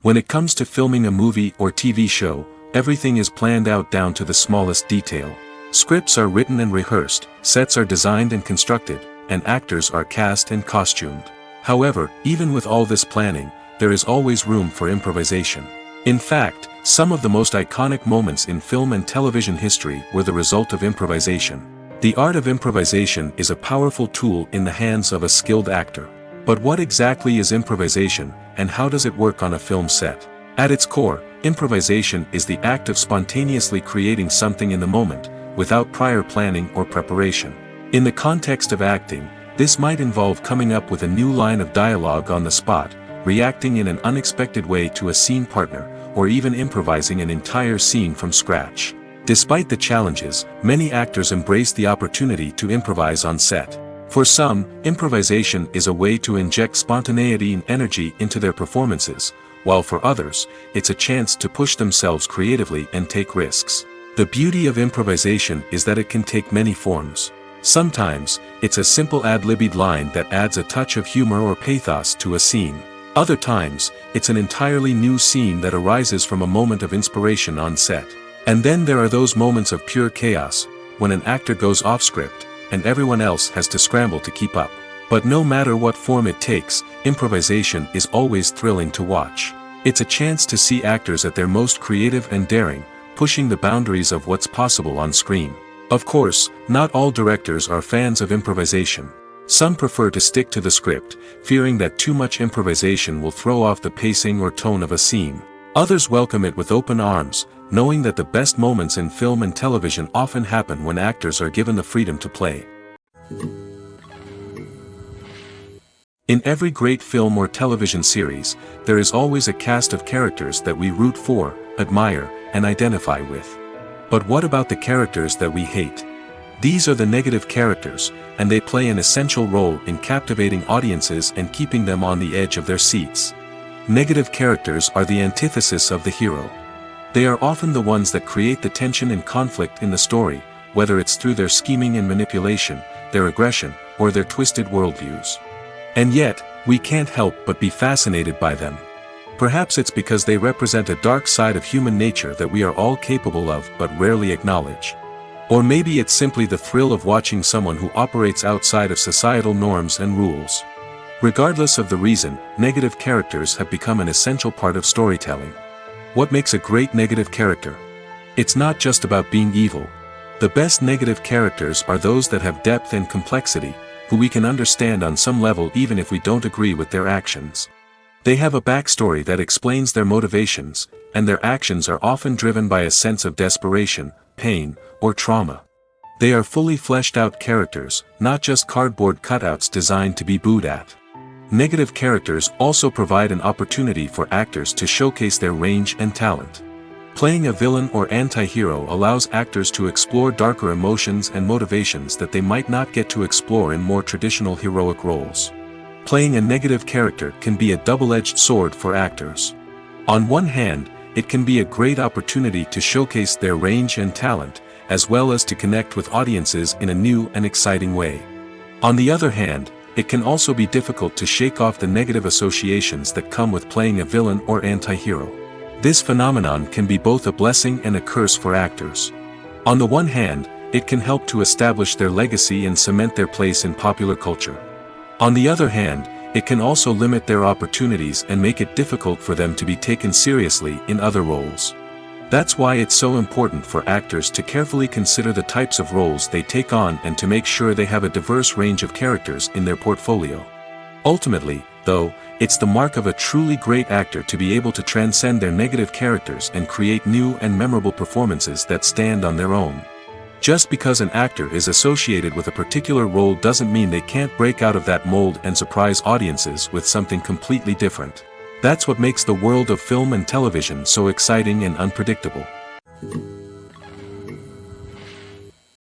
When it comes to filming a movie or TV show, everything is planned out down to the smallest detail. Scripts are written and rehearsed, sets are designed and constructed, and actors are cast and costumed. However, even with all this planning, there is always room for improvisation. In fact, some of the most iconic moments in film and television history were the result of improvisation. The art of improvisation is a powerful tool in the hands of a skilled actor. But what exactly is improvisation, and how does it work on a film set? At its core, improvisation is the act of spontaneously creating something in the moment, without prior planning or preparation. In the context of acting, this might involve coming up with a new line of dialogue on the spot, reacting in an unexpected way to a scene partner, or even improvising an entire scene from scratch. Despite the challenges, many actors embrace the opportunity to improvise on set. For some, improvisation is a way to inject spontaneity and energy into their performances, while for others, it's a chance to push themselves creatively and take risks. The beauty of improvisation is that it can take many forms. Sometimes, it's a simple ad-libbed line that adds a touch of humor or pathos to a scene. Other times, it's an entirely new scene that arises from a moment of inspiration on set. And then there are those moments of pure chaos, when an actor goes off script, and everyone else has to scramble to keep up. But no matter what form it takes, improvisation is always thrilling to watch. It's a chance to see actors at their most creative and daring, pushing the boundaries of what's possible on screen. Of course, not all directors are fans of improvisation. Some prefer to stick to the script, fearing that too much improvisation will throw off the pacing or tone of a scene. Others welcome it with open arms, knowing that the best moments in film and television often happen when actors are given the freedom to play. In every great film or television series, there is always a cast of characters that we root for, admire, and identify with. But what about the characters that we hate? These are the negative characters, and they play an essential role in captivating audiences and keeping them on the edge of their seats. Negative characters are the antithesis of the hero. They are often the ones that create the tension and conflict in the story, whether it's through their scheming and manipulation, their aggression, or their twisted worldviews. And yet, we can't help but be fascinated by them. Perhaps it's because they represent a dark side of human nature that we are all capable of but rarely acknowledge. Or maybe it's simply the thrill of watching someone who operates outside of societal norms and rules. Regardless of the reason, negative characters have become an essential part of storytelling. What makes a great negative character? It's not just about being evil. The best negative characters are those that have depth and complexity, who we can understand on some level even if we don't agree with their actions. They have a backstory that explains their motivations, and their actions are often driven by a sense of desperation, pain, or trauma. They are fully fleshed out characters, not just cardboard cutouts designed to be booed at. Negative characters also provide an opportunity for actors to showcase their range and talent. Playing a villain or anti-hero allows actors to explore darker emotions and motivations that they might not get to explore in more traditional heroic roles. Playing a negative character can be a double-edged sword for actors. On one hand, it can be a great opportunity to showcase their range and talent, as well as to connect with audiences in a new and exciting way. On the other hand, it can also be difficult to shake off the negative associations that come with playing a villain or anti-hero. This phenomenon can be both a blessing and a curse for actors. On the one hand, it can help to establish their legacy and cement their place in popular culture. On the other hand, it can also limit their opportunities and make it difficult for them to be taken seriously in other roles. That's why it's so important for actors to carefully consider the types of roles they take on and to make sure they have a diverse range of characters in their portfolio. Ultimately, though, it's the mark of a truly great actor to be able to transcend their negative characters and create new and memorable performances that stand on their own. Just because an actor is associated with a particular role doesn't mean they can't break out of that mold and surprise audiences with something completely different. That's what makes the world of film and television so exciting and unpredictable.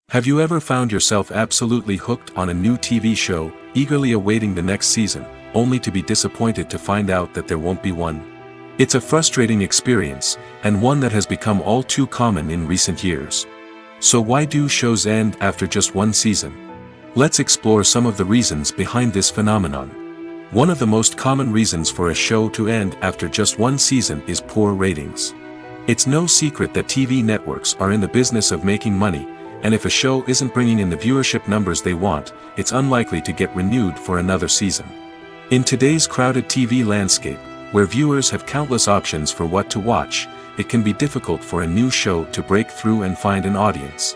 Have you ever found yourself absolutely hooked on a new TV show, eagerly awaiting the next season, only to be disappointed to find out that there won't be one? It's a frustrating experience, and one that has become all too common in recent years. So why do shows end after just one season? Let's explore some of the reasons behind this phenomenon. One of the most common reasons for a show to end after just one season is poor ratings. It's no secret that TV networks are in the business of making money, and if a show isn't bringing in the viewership numbers they want, it's unlikely to get renewed for another season. In today's crowded TV landscape, where viewers have countless options for what to watch, it can be difficult for a new show to break through and find an audience.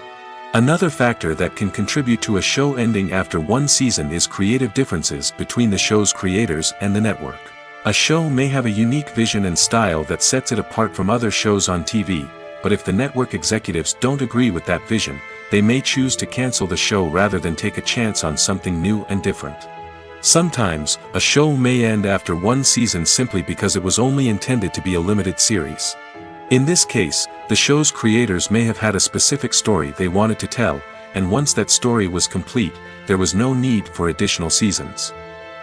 Another factor that can contribute to a show ending after one season is creative differences between the show's creators and the network. A show may have a unique vision and style that sets it apart from other shows on TV, but if the network executives don't agree with that vision, they may choose to cancel the show rather than take a chance on something new and different. Sometimes, a show may end after one season simply because it was only intended to be a limited series. In this case, the show's creators may have had a specific story they wanted to tell, and once that story was complete, there was no need for additional seasons.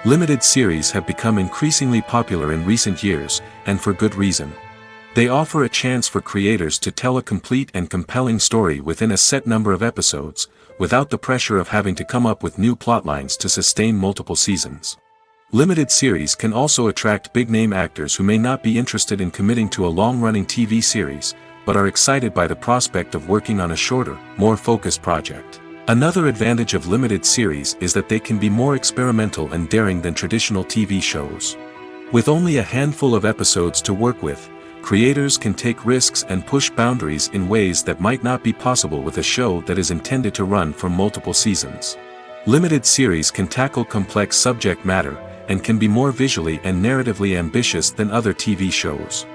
Limited series have become increasingly popular in recent years, and for good reason. They offer a chance for creators to tell a complete and compelling story within a set number of episodes, without the pressure of having to come up with new plotlines to sustain multiple seasons. Limited series can also attract big-name actors who may not be interested in committing to a long-running TV series, but are excited by the prospect of working on a shorter, more focused project. Another advantage of limited series is that they can be more experimental and daring than traditional TV shows. With only a handful of episodes to work with, creators can take risks and push boundaries in ways that might not be possible with a show that is intended to run for multiple seasons. Limited series can tackle complex subject matter, and can be more visually and narratively ambitious than other TV shows.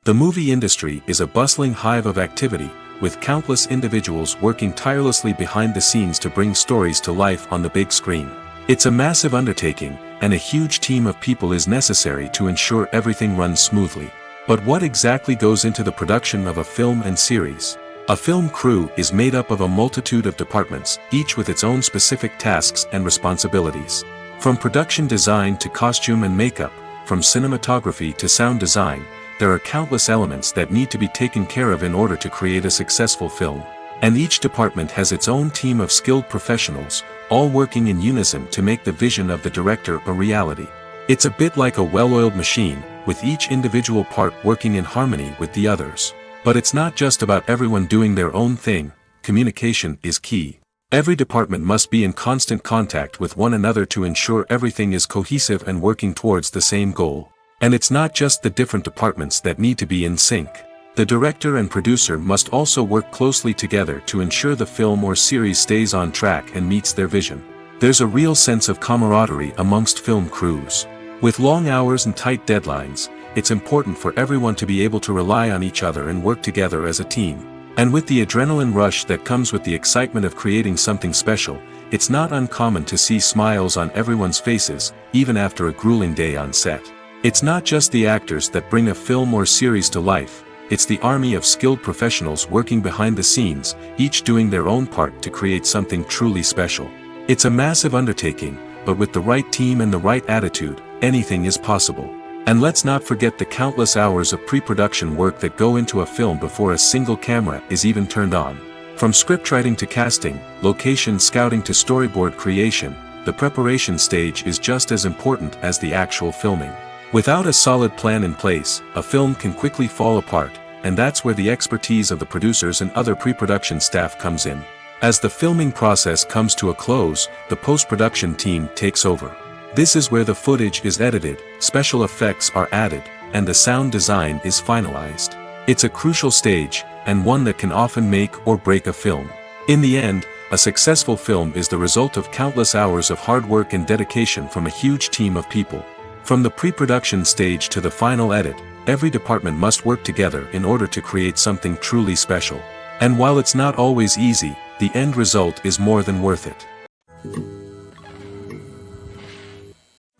The movie industry is a bustling hive of activity, with countless individuals working tirelessly behind the scenes to bring stories to life on the big screen. It's a massive undertaking, and a huge team of people is necessary to ensure everything runs smoothly. But what exactly goes into the production of a film and series? A film crew is made up of a multitude of departments, each with its own specific tasks and responsibilities. From production design to costume and makeup, from cinematography to sound design, there are countless elements that need to be taken care of in order to create a successful film. And each department has its own team of skilled professionals, all working in unison to make the vision of the director a reality. It's a bit like a well-oiled machine, with each individual part working in harmony with the others. But it's not just about everyone doing their own thing. Communication is key. Every department must be in constant contact with one another to ensure everything is cohesive and working towards the same goal. And it's not just the different departments that need to be in sync. The director and producer must also work closely together to ensure the film or series stays on track and meets their vision. There's a real sense of camaraderie amongst film crews. With long hours and tight deadlines, it's important for everyone to be able to rely on each other and work together as a team. And with the adrenaline rush that comes with the excitement of creating something special, it's not uncommon to see smiles on everyone's faces, even after a grueling day on set. It's not just the actors that bring a film or series to life, it's the army of skilled professionals working behind the scenes, each doing their own part to create something truly special. It's a massive undertaking, but with the right team and the right attitude, anything is possible. And let's not forget the countless hours of pre-production work that go into a film before a single camera is even turned on. From scriptwriting to casting, location scouting to storyboard creation, the preparation stage is just as important as the actual filming. Without a solid plan in place, a film can quickly fall apart, and that's where the expertise of the producers and other pre-production staff comes in. As the filming process comes to a close, the post-production team takes over. This is where the footage is edited, special effects are added, and the sound design is finalized. It's a crucial stage, and one that can often make or break a film. In the end, a successful film is the result of countless hours of hard work and dedication from a huge team of people. From the pre-production stage to the final edit, every department must work together in order to create something truly special. And while it's not always easy, the end result is more than worth it.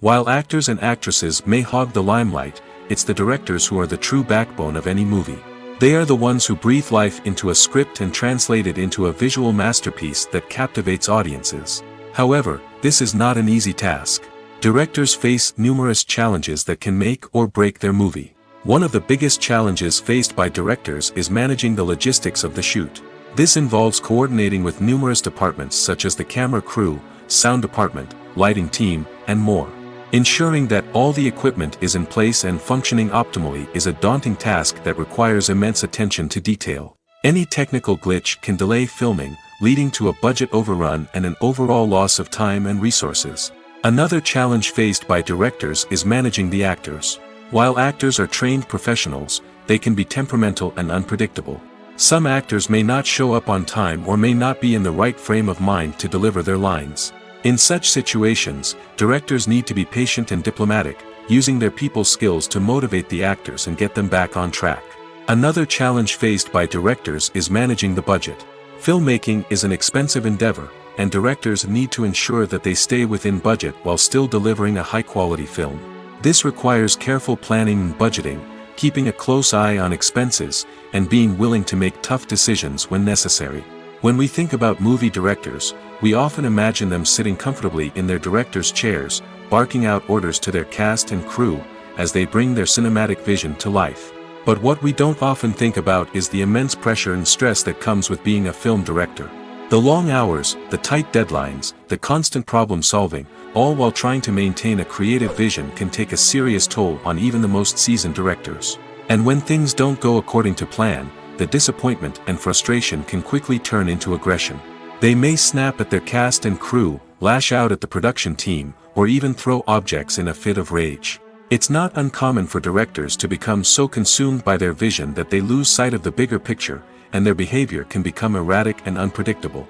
While actors and actresses may hog the limelight, it's the directors who are the true backbone of any movie. They are the ones who breathe life into a script and translate it into a visual masterpiece that captivates audiences. However, this is not an easy task. Directors face numerous challenges that can make or break their movie. One of the biggest challenges faced by directors is managing the logistics of the shoot. This involves coordinating with numerous departments such as the camera crew, sound department, lighting team, and more. Ensuring that all the equipment is in place and functioning optimally is a daunting task that requires immense attention to detail. Any technical glitch can delay filming, leading to a budget overrun and an overall loss of time and resources. Another challenge faced by directors is managing the actors. While actors are trained professionals, they can be temperamental and unpredictable. Some actors may not show up on time or may not be in the right frame of mind to deliver their lines. In such situations, directors need to be patient and diplomatic, using their people skills to motivate the actors and get them back on track. Another challenge faced by directors is managing the budget. Filmmaking is an expensive endeavor, and directors need to ensure that they stay within budget while still delivering a high-quality film. This requires careful planning and budgeting, keeping a close eye on expenses, and being willing to make tough decisions when necessary. When we think about movie directors, we often imagine them sitting comfortably in their director's chairs, barking out orders to their cast and crew, as they bring their cinematic vision to life. But what we don't often think about is the immense pressure and stress that comes with being a film director. The long hours, the tight deadlines, the constant problem solving, all while trying to maintain a creative vision can take a serious toll on even the most seasoned directors. And when things don't go according to plan, the disappointment and frustration can quickly turn into aggression. They may snap at their cast and crew, lash out at the production team, or even throw objects in a fit of rage. It's not uncommon for directors to become so consumed by their vision that they lose sight of the bigger picture, and their behavior can become erratic and unpredictable.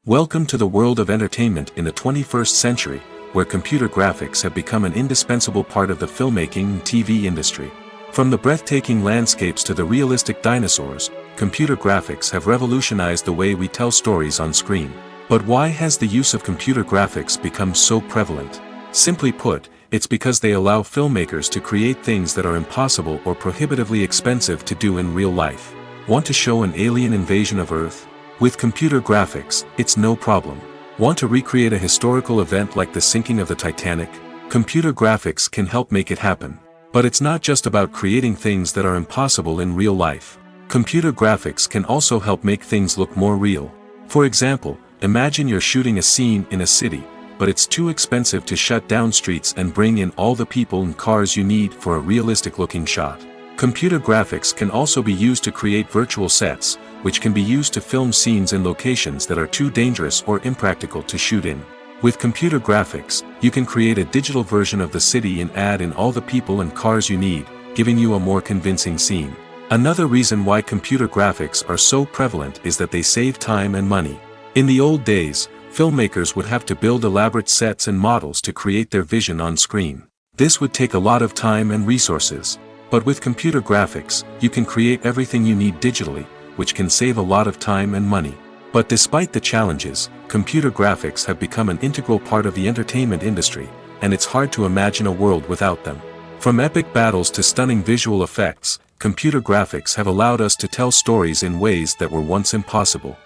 Welcome to the world of entertainment in the 21st century, where computer graphics have become an indispensable part of the filmmaking and TV industry. From the breathtaking landscapes to the realistic dinosaurs, computer graphics have revolutionized the way we tell stories on screen. But why has the use of computer graphics become so prevalent? Simply put, It's because they allow filmmakers to create things that are impossible or prohibitively expensive to do in real life. Want to show an alien invasion of Earth? With computer graphics, it's no problem. Want to recreate a historical event like the sinking of the Titanic? Computer graphics can help make it happen. But it's not just about creating things that are impossible in real life. Computer graphics can also help make things look more real. For example, imagine you're shooting a scene in a city, but it's too expensive to shut down streets and bring in all the people and cars you need for a realistic-looking shot. Computer graphics can also be used to create virtual sets, which can be used to film scenes in locations that are too dangerous or impractical to shoot in. With computer graphics, you can create a digital version of the city and add in all the people and cars you need, giving you a more convincing scene. Another reason why computer graphics are so prevalent is that they save time and money. In the old days, filmmakers would have to build elaborate sets and models to create their vision on screen. This would take a lot of time and resources. But with computer graphics, you can create everything you need digitally, which can save a lot of time and money. But despite the challenges, computer graphics have become an integral part of the entertainment industry, and it's hard to imagine a world without them. From epic battles to stunning visual effects, computer graphics have allowed us to tell stories in ways that were once impossible.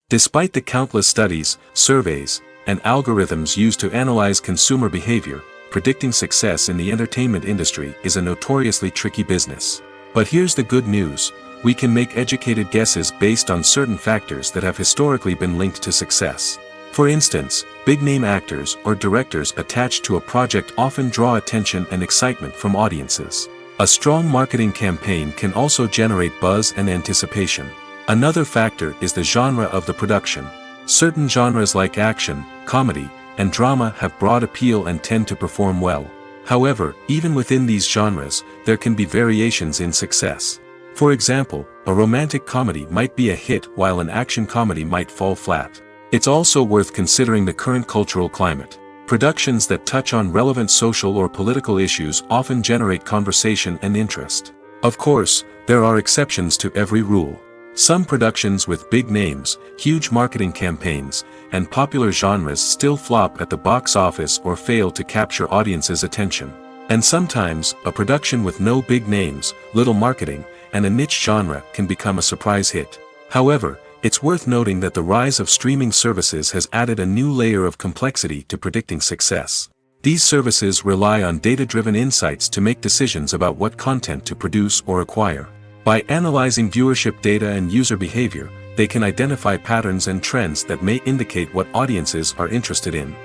Despite the countless studies, surveys, and algorithms used to analyze consumer behavior, predicting success in the entertainment industry is a notoriously tricky business. But here's the good news: we can make educated guesses based on certain factors that have historically been linked to success. For instance, big-name actors or directors attached to a project often draw attention and excitement from audiences. A strong marketing campaign can also generate buzz and anticipation. Another factor is the genre of the production. Certain genres like action, comedy, and drama have broad appeal and tend to perform well. However, even within these genres, there can be variations in success. For example, a romantic comedy might be a hit while an action comedy might fall flat. It's also worth considering the current cultural climate. Productions that touch on relevant social or political issues often generate conversation and interest. Of course, there are exceptions to every rule. Some productions with big names, huge marketing campaigns, and popular genres still flop at the box office or fail to capture audiences' attention. And sometimes, a production with no big names, little marketing, and a niche genre can become a surprise hit. However, it's worth noting that the rise of streaming services has added a new layer of complexity to predicting success. These services rely on data-driven insights to make decisions about what content to produce or acquire. By analyzing viewership data and user behavior, they can identify patterns and trends that may indicate what audiences are interested in.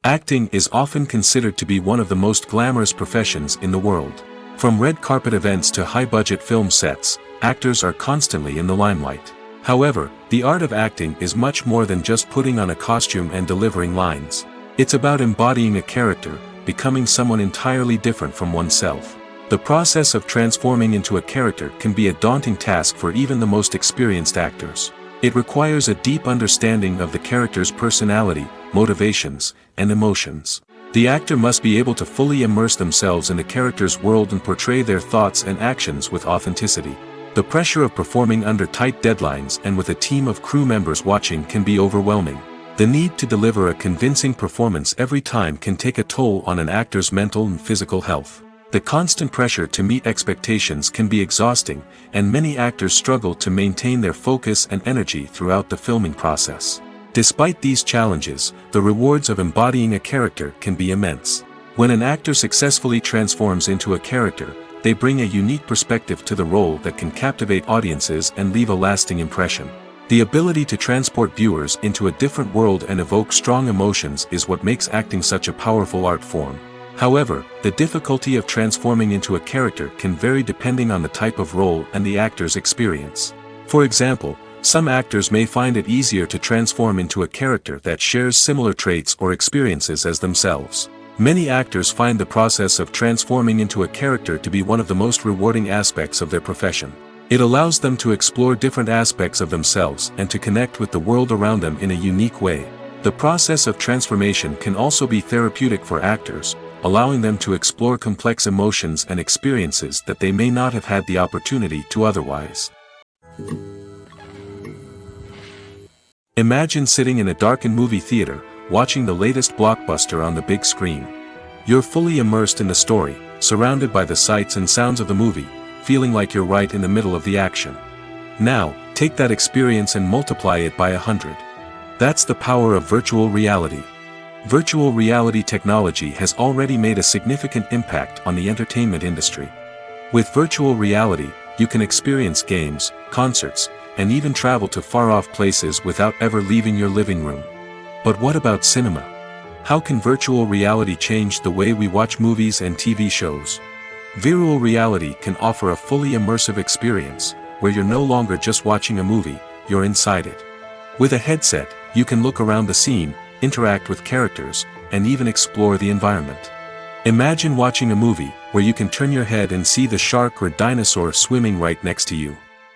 Acting is often considered to be one of the most glamorous professions in the world. From red carpet events to high-budget film sets, actors are constantly in the limelight. However, the art of acting is much more than just putting on a costume and delivering lines. It's about embodying a character, becoming someone entirely different from oneself. The process of transforming into a character can be a daunting task for even the most experienced actors. It requires a deep understanding of the character's personality, motivations, and emotions. The actor must be able to fully immerse themselves in the character's world and portray their thoughts and actions with authenticity. The pressure of performing under tight deadlines and with a team of crew members watching can be overwhelming. The need to deliver a convincing performance every time can take a toll on an actor's mental and physical health. The constant pressure to meet expectations can be exhausting, and many actors struggle to maintain their focus and energy throughout the filming process. Despite these challenges, the rewards of embodying a character can be immense. When an actor successfully transforms into a character, they bring a unique perspective to the role that can captivate audiences and leave a lasting impression. The ability to transport viewers into a different world and evoke strong emotions is what makes acting such a powerful art form. However, the difficulty of transforming into a character can vary depending on the type of role and the actor's experience. For example, some actors may find it easier to transform into a character that shares similar traits or experiences as themselves. Many actors find the process of transforming into a character to be one of the most rewarding aspects of their profession. It allows them to explore different aspects of themselves and to connect with the world around them in a unique way. The process of transformation can also be therapeutic for actors, allowing them to explore complex emotions and experiences that they may not have had the opportunity to otherwise. Imagine sitting in a darkened movie theater, watching the latest blockbuster on the big screen. You're fully immersed in the story, surrounded by the sights and sounds of the movie, feeling like you're right in the middle of the action. Now, take that experience and multiply it by 100. That's the power of virtual reality. Virtual reality technology has already made a significant impact on the entertainment industry. With virtual reality, you can experience games, concerts, and even travel to far-off places without ever leaving your living room. But what about cinema? How can virtual reality change the way we watch movies and TV shows? Virtual reality can offer a fully immersive experience, where you're no longer just watching a movie, you're inside it. With a headset, you can look around the scene, interact with characters, and even explore the environment. Imagine watching a movie, where you can turn your head and see the shark or dinosaur swimming right next to you.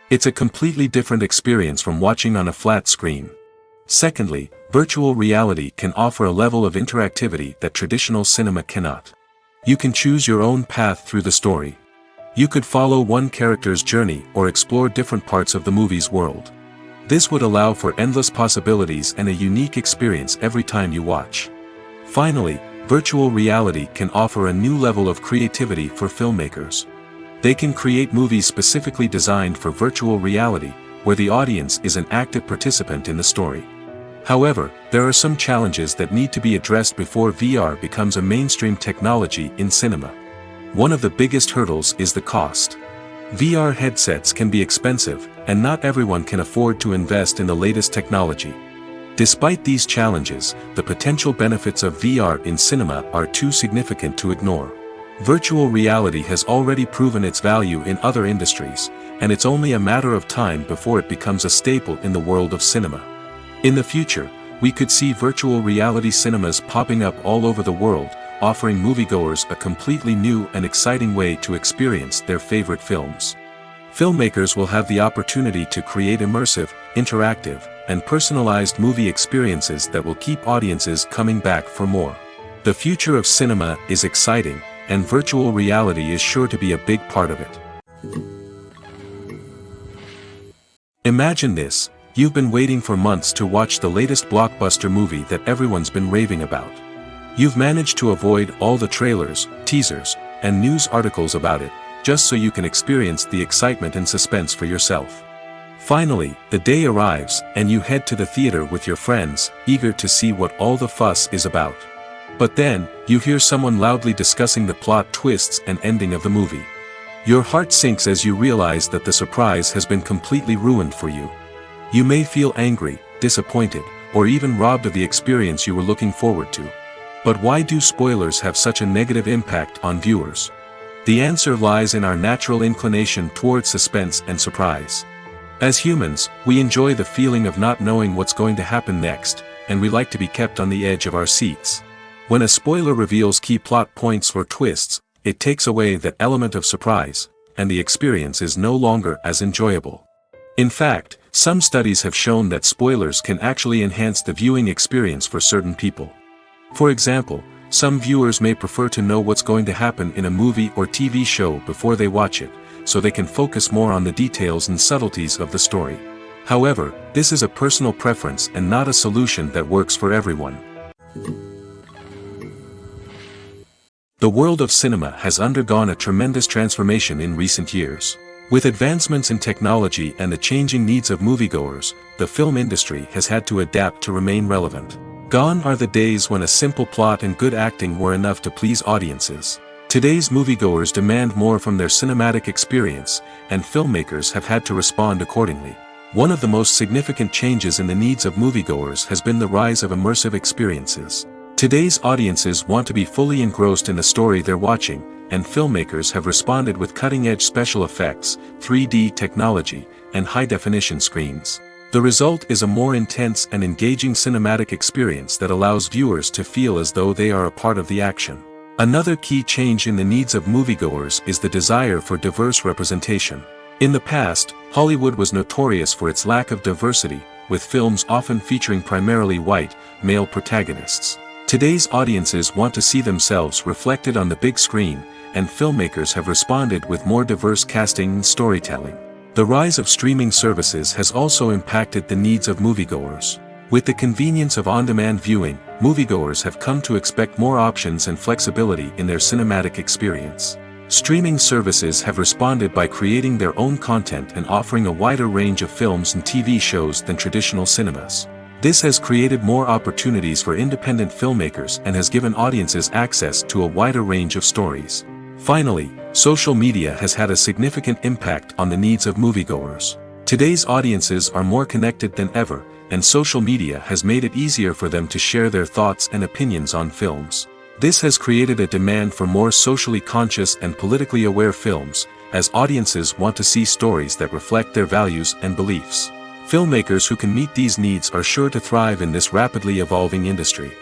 It's a completely different experience from watching on a flat screen. Secondly, virtual reality can offer a level of interactivity that traditional cinema cannot. You can choose your own path through the story. You could follow one character's journey or explore different parts of the movie's world. This would allow for endless possibilities and a unique experience every time you watch. Finally, virtual reality can offer a new level of creativity for filmmakers. They can create movies specifically designed for virtual reality, where the audience is an active participant in the story. However, there are some challenges that need to be addressed before VR becomes a mainstream technology in cinema. One of the biggest hurdles is the cost. VR headsets can be expensive, and not everyone can afford to invest in the latest technology. Despite these challenges, the potential benefits of VR in cinema are too significant to ignore. Virtual reality has already proven its value in other industries, and it's only a matter of time before it becomes a staple in the world of cinema. In the future, we could see virtual reality cinemas popping up all over the world, offering moviegoers a completely new and exciting way to experience their favorite films. Filmmakers will have the opportunity to create immersive, interactive, and personalized movie experiences that will keep audiences coming back for more. The future of cinema is exciting, and virtual reality is sure to be a big part of it. Imagine this. You've been waiting for months to watch the latest blockbuster movie that everyone's been raving about. You've managed to avoid all the trailers, teasers, and news articles about it, just so you can experience the excitement and suspense for yourself. Finally, the day arrives, and you head to the theater with your friends, eager to see what all the fuss is about. But then, you hear someone loudly discussing the plot twists and ending of the movie. Your heart sinks as you realize that the surprise has been completely ruined for you. You may feel angry, disappointed, or even robbed of the experience you were looking forward to. But why do spoilers have such a negative impact on viewers? The answer lies in our natural inclination towards suspense and surprise. As humans, we enjoy the feeling of not knowing what's going to happen next, and we like to be kept on the edge of our seats. When a spoiler reveals key plot points or twists, it takes away that element of surprise, and the experience is no longer as enjoyable. In fact, some studies have shown that spoilers can actually enhance the viewing experience for certain people. For example, some viewers may prefer to know what's going to happen in a movie or TV show before they watch it, so they can focus more on the details and subtleties of the story. However, this is a personal preference and not a solution that works for everyone. The world of cinema has undergone a tremendous transformation in recent years. With advancements in technology and the changing needs of moviegoers, the film industry has had to adapt to remain relevant. Gone are the days when a simple plot and good acting were enough to please audiences. Today's moviegoers demand more from their cinematic experience, and filmmakers have had to respond accordingly. One of the most significant changes in the needs of moviegoers has been the rise of immersive experiences. Today's audiences want to be fully engrossed in the story they're watching, and filmmakers have responded with cutting-edge special effects, 3D technology, and high-definition screens. The result is a more intense and engaging cinematic experience that allows viewers to feel as though they are a part of the action. Another key change in the needs of moviegoers is the desire for diverse representation. In the past, Hollywood was notorious for its lack of diversity, with films often featuring primarily white, male protagonists. Today's audiences want to see themselves reflected on the big screen, and filmmakers have responded with more diverse casting and storytelling. The rise of streaming services has also impacted the needs of moviegoers. With the convenience of on-demand viewing, moviegoers have come to expect more options and flexibility in their cinematic experience. Streaming services have responded by creating their own content and offering a wider range of films and TV shows than traditional cinemas. This has created more opportunities for independent filmmakers and has given audiences access to a wider range of stories. Finally, social media has had a significant impact on the needs of moviegoers. Today's audiences are more connected than ever, and social media has made it easier for them to share their thoughts and opinions on films. This has created a demand for more socially conscious and politically aware films, as audiences want to see stories that reflect their values and beliefs. Filmmakers who can meet these needs are sure to thrive in this rapidly evolving industry.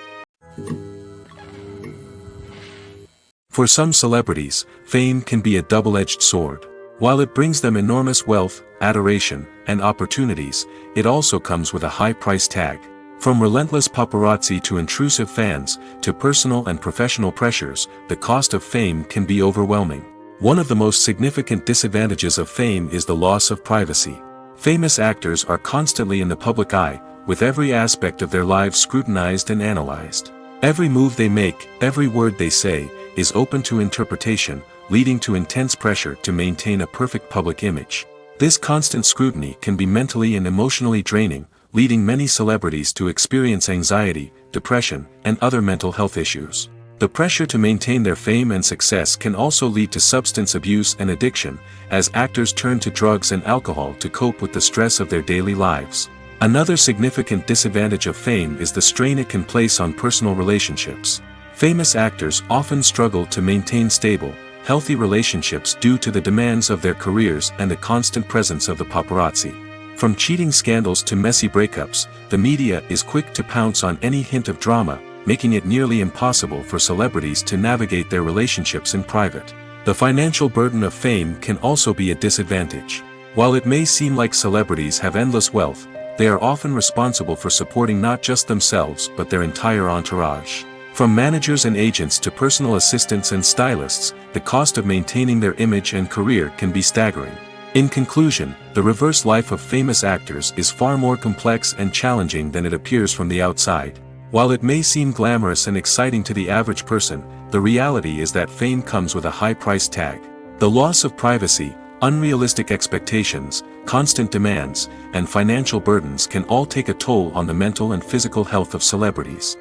For some celebrities, fame can be a double-edged sword. While it brings them enormous wealth, adoration, and opportunities, it also comes with a high price tag. From relentless paparazzi to intrusive fans, to personal and professional pressures, the cost of fame can be overwhelming. One of the most significant disadvantages of fame is the loss of privacy. Famous actors are constantly in the public eye, with every aspect of their lives scrutinized and analyzed. Every move they make, every word they say, is open to interpretation, leading to intense pressure to maintain a perfect public image. This constant scrutiny can be mentally and emotionally draining, leading many celebrities to experience anxiety, depression, and other mental health issues. The pressure to maintain their fame and success can also lead to substance abuse and addiction, as actors turn to drugs and alcohol to cope with the stress of their daily lives. Another significant disadvantage of fame is the strain it can place on personal relationships. Famous actors often struggle to maintain stable, healthy relationships due to the demands of their careers and the constant presence of the paparazzi. From cheating scandals to messy breakups, the media is quick to pounce on any hint of drama, making it nearly impossible for celebrities to navigate their relationships in private. The financial burden of fame can also be a disadvantage. While it may seem like celebrities have endless wealth, they are often responsible for supporting not just themselves but their entire entourage. From managers and agents to personal assistants and stylists, the cost of maintaining their image and career can be staggering. In conclusion, the reverse life of famous actors is far more complex and challenging than it appears from the outside. While it may seem glamorous and exciting to the average person, the reality is that fame comes with a high price tag. The loss of privacy, unrealistic expectations, constant demands, and financial burdens can all take a toll on the mental and physical health of celebrities.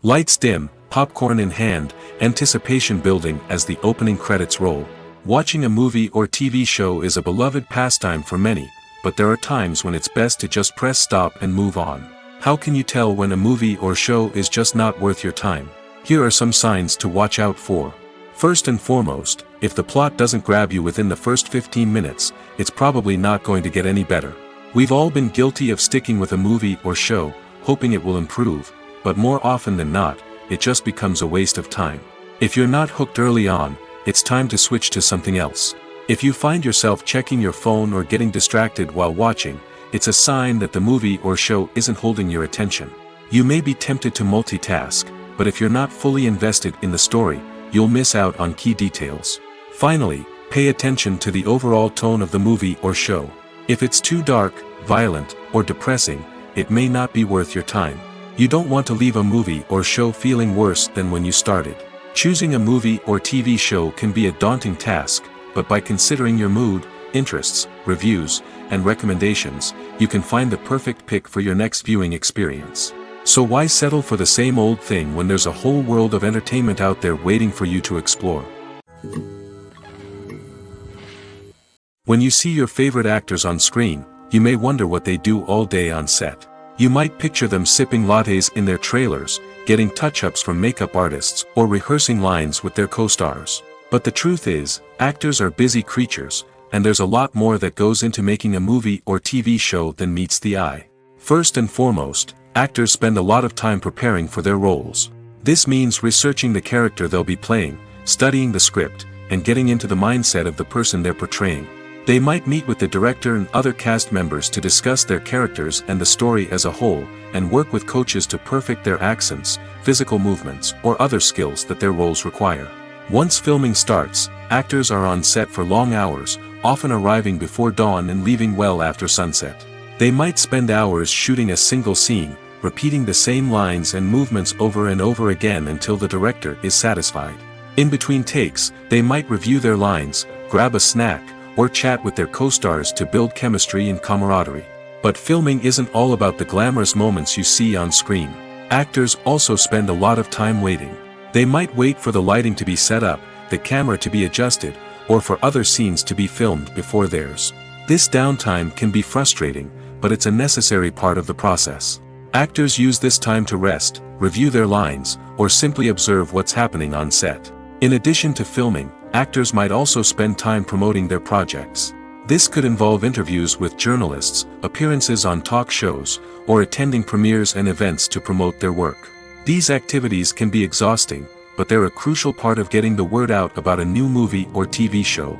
Lights dim, popcorn in hand, anticipation building as the opening credits roll. Watching a movie or TV show is a beloved pastime for many, but there are times when it's best to just press stop and move on. How can you tell when a movie or show is just not worth your time? Here are some signs to watch out for. First and foremost, if the plot doesn't grab you within the first 15 minutes, it's probably not going to get any better. We've all been guilty of sticking with a movie or show, hoping it will improve, but more often than not, it just becomes a waste of time. If you're not hooked early on, it's time to switch to something else. If you find yourself checking your phone or getting distracted while watching, it's a sign that the movie or show isn't holding your attention. You may be tempted to multitask, but if you're not fully invested in the story, you'll miss out on key details. Finally, pay attention to the overall tone of the movie or show. If it's too dark, violent, or depressing, it may not be worth your time. You don't want to leave a movie or show feeling worse than when you started. Choosing a movie or TV show can be a daunting task, but by considering your mood, interests, reviews, and recommendations, you can find the perfect pick for your next viewing experience. So why settle for the same old thing when there's a whole world of entertainment out there waiting for you to explore? When you see your favorite actors on screen, you may wonder what they do all day on set. You might picture them sipping lattes in their trailers, getting touch-ups from makeup artists, or rehearsing lines with their co-stars. But the truth is, actors are busy creatures, and there's a lot more that goes into making a movie or TV show than meets the eye. First and foremost, actors spend a lot of time preparing for their roles. This means researching the character they'll be playing, studying the script, and getting into the mindset of the person they're portraying. They might meet with the director and other cast members to discuss their characters and the story as a whole, and work with coaches to perfect their accents, physical movements, or other skills that their roles require. Once filming starts, actors are on set for long hours, often arriving before dawn and leaving well after sunset. They might spend hours shooting a single scene, repeating the same lines and movements over and over again until the director is satisfied. In between takes, they might review their lines, grab a snack, or chat with their co-stars to build chemistry and camaraderie. But filming isn't all about the glamorous moments you see on screen. Actors also spend a lot of time waiting. They might wait for the lighting to be set up, the camera to be adjusted, or for other scenes to be filmed before theirs. This downtime can be frustrating, but it's a necessary part of the process. Actors use this time to rest, review their lines, or simply observe what's happening on set. In addition to filming, actors might also spend time promoting their projects. This could involve interviews with journalists, appearances on talk shows, or attending premieres and events to promote their work. These activities can be exhausting, but they're a crucial part of getting the word out about a new movie or TV show.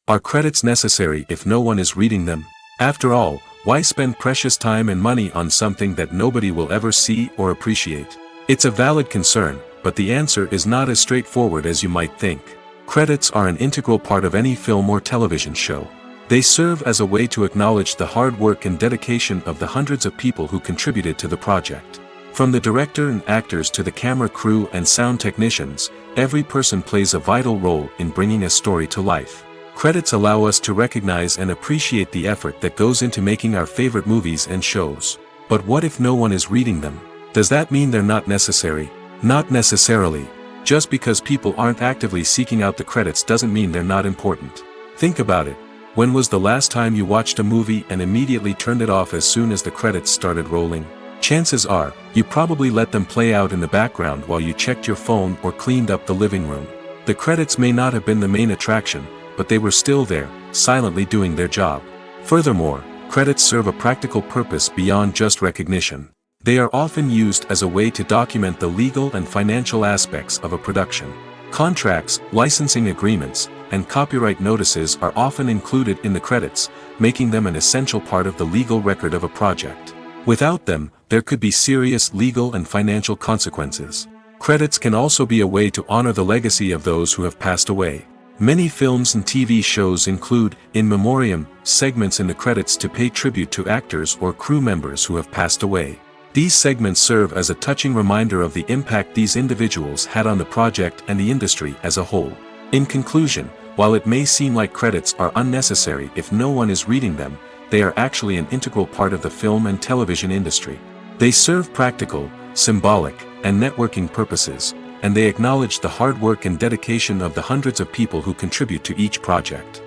Are credits necessary if no one is reading them? After all, why spend precious time and money on something that nobody will ever see or appreciate? It's a valid concern, but the answer is not as straightforward as you might think. Credits are an integral part of any film or television show. They serve as a way to acknowledge the hard work and dedication of the hundreds of people who contributed to the project. From the director and actors to the camera crew and sound technicians, every person plays a vital role in bringing a story to life. Credits allow us to recognize and appreciate the effort that goes into making our favorite movies and shows. But what if no one is reading them? Does that mean they're not necessary? Not necessarily. Just because people aren't actively seeking out the credits doesn't mean they're not important. Think about it. When was the last time you watched a movie and immediately turned it off as soon as the credits started rolling? Chances are, you probably let them play out in the background while you checked your phone or cleaned up the living room. The credits may not have been the main attraction, but they were still there, silently doing their job. Furthermore, credits serve a practical purpose beyond just recognition. They are often used as a way to document the legal and financial aspects of a production. Contracts, licensing agreements, and copyright notices are often included in the credits, making them an essential part of the legal record of a project. Without them, there could be serious legal and financial consequences. Credits can also be a way to honor the legacy of those who have passed away. Many films and TV shows include, in memoriam, segments in the credits to pay tribute to actors or crew members who have passed away. These segments serve as a touching reminder of the impact these individuals had on the project and the industry as a whole. In conclusion, while it may seem like credits are unnecessary if no one is reading them, they are actually an integral part of the film and television industry. They serve practical, symbolic, and networking purposes, and they acknowledge the hard work and dedication of the hundreds of people who contribute to each project.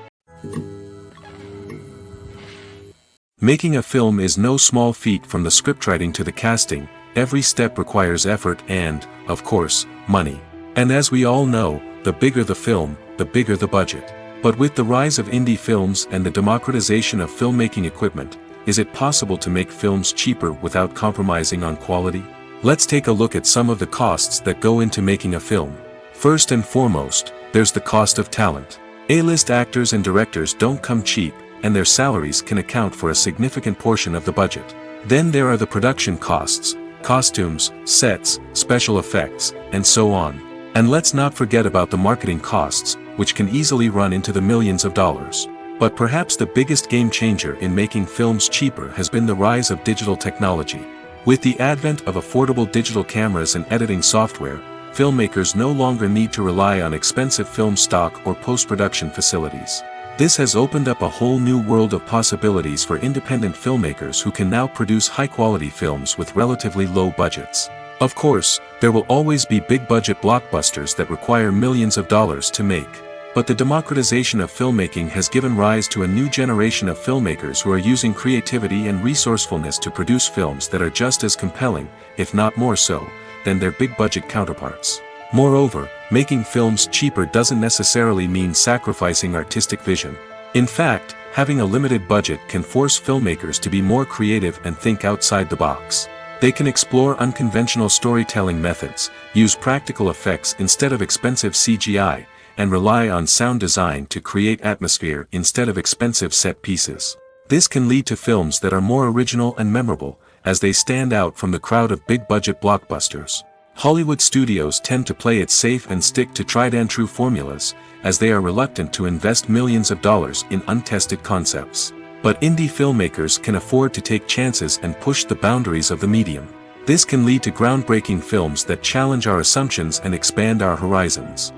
Making a film is no small feat. From the scriptwriting to the casting, every step requires effort and, of course, money. And as we all know, the bigger the film, the bigger the budget. But with the rise of indie films and the democratization of filmmaking equipment, is it possible to make films cheaper without compromising on quality? Let's take a look at some of the costs that go into making a film. First and foremost, there's the cost of talent. A-list actors and directors don't come cheap, and their salaries can account for a significant portion of the budget. Then there are the production costs, costumes, sets, special effects, and so on. And let's not forget about the marketing costs, which can easily run into the millions of dollars. But perhaps the biggest game changer in making films cheaper has been the rise of digital technology. With the advent of affordable digital cameras and editing software, filmmakers no longer need to rely on expensive film stock or post-production facilities. This has opened up a whole new world of possibilities for independent filmmakers who can now produce high-quality films with relatively low budgets. Of course, there will always be big-budget blockbusters that require millions of dollars to make. But the democratization of filmmaking has given rise to a new generation of filmmakers who are using creativity and resourcefulness to produce films that are just as compelling, if not more so, than their big-budget counterparts. Moreover, making films cheaper doesn't necessarily mean sacrificing artistic vision. In fact, having a limited budget can force filmmakers to be more creative and think outside the box. They can explore unconventional storytelling methods, use practical effects instead of expensive CGI, and rely on sound design to create atmosphere instead of expensive set pieces. This can lead to films that are more original and memorable, as they stand out from the crowd of big-budget blockbusters. Hollywood studios tend to play it safe and stick to tried-and-true formulas, as they are reluctant to invest millions of dollars in untested concepts. But indie filmmakers can afford to take chances and push the boundaries of the medium. This can lead to groundbreaking films that challenge our assumptions and expand our horizons.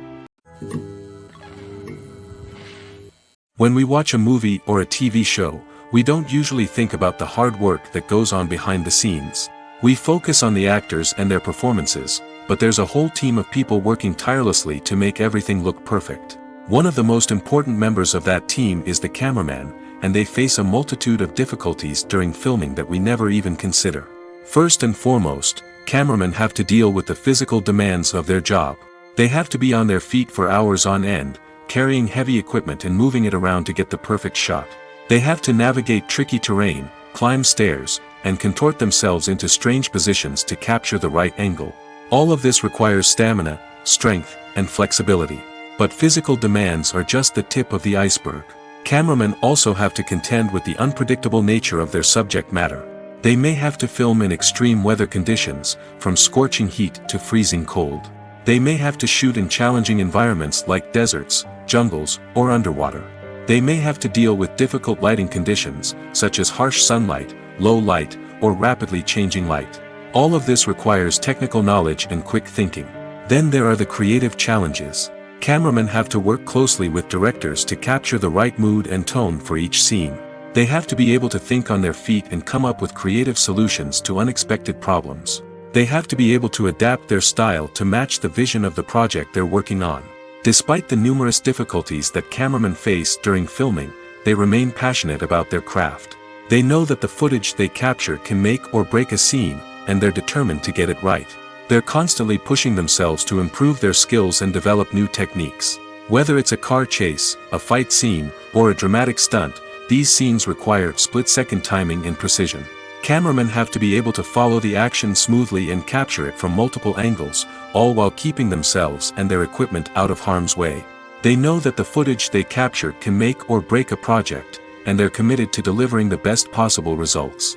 When we watch a movie or a TV show, we don't usually think about the hard work that goes on behind the scenes. We focus on the actors and their performances, but there's a whole team of people working tirelessly to make everything look perfect. One of the most important members of that team is the cameraman, and they face a multitude of difficulties during filming that we never even consider. First and foremost, cameramen have to deal with the physical demands of their job. They have to be on their feet for hours on end, carrying heavy equipment and moving it around to get the perfect shot. They have to navigate tricky terrain, climb stairs, and contort themselves into strange positions to capture the right angle. All of this requires stamina, strength, and flexibility. But physical demands are just the tip of the iceberg. Cameramen also have to contend with the unpredictable nature of their subject matter. They may have to film in extreme weather conditions, from scorching heat to freezing cold. They may have to shoot in challenging environments like deserts, jungles, or underwater. They may have to deal with difficult lighting conditions, such as harsh sunlight, low light, or rapidly changing light. All of this requires technical knowledge and quick thinking. Then there are the creative challenges. Cameramen have to work closely with directors to capture the right mood and tone for each scene. They have to be able to think on their feet and come up with creative solutions to unexpected problems. They have to be able to adapt their style to match the vision of the project they're working on. Despite the numerous difficulties that cameramen face during filming, they remain passionate about their craft. They know that the footage they capture can make or break a scene, and they're determined to get it right. They're constantly pushing themselves to improve their skills and develop new techniques. Whether it's a car chase, a fight scene, or a dramatic stunt, these scenes require split-second timing and precision. Cameramen have to be able to follow the action smoothly and capture it from multiple angles, all while keeping themselves and their equipment out of harm's way. They know that the footage they capture can make or break a project, and they're committed to delivering the best possible results.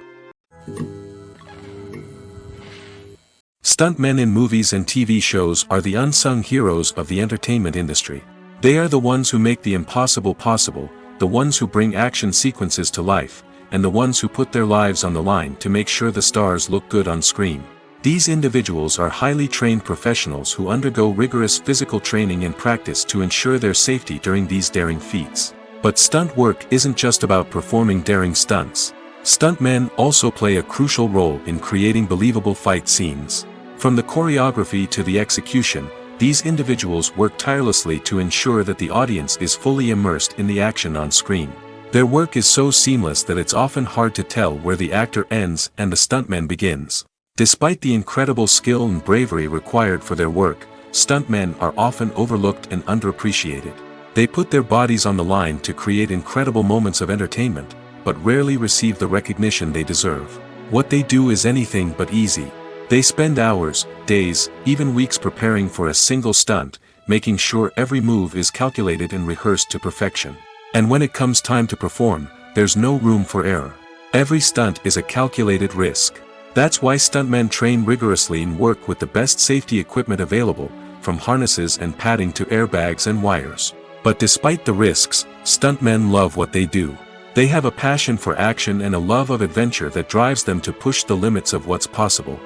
Stuntmen in movies and TV shows are the unsung heroes of the entertainment industry. They are the ones who make the impossible possible, the ones who bring action sequences to life, and the ones who put their lives on the line to make sure the stars look good on screen. These individuals are highly trained professionals who undergo rigorous physical training and practice to ensure their safety during these daring feats. But stunt work isn't just about performing daring stunts. Stuntmen also play a crucial role in creating believable fight scenes. From the choreography to the execution, these individuals work tirelessly to ensure that the audience is fully immersed in the action on screen. Their work is so seamless that it's often hard to tell where the actor ends and the stuntman begins. Despite the incredible skill and bravery required for their work, stuntmen are often overlooked and underappreciated. They put their bodies on the line to create incredible moments of entertainment, but rarely receive the recognition they deserve. What they do is anything but easy. They spend hours, days, even weeks preparing for a single stunt, making sure every move is calculated and rehearsed to perfection. And when it comes time to perform, there's no room for error. Every stunt is a calculated risk. That's why stuntmen train rigorously and work with the best safety equipment available, from harnesses and padding to airbags and wires. But despite the risks, stuntmen love what they do. They have a passion for action and a love of adventure that drives them to push the limits of what's possible.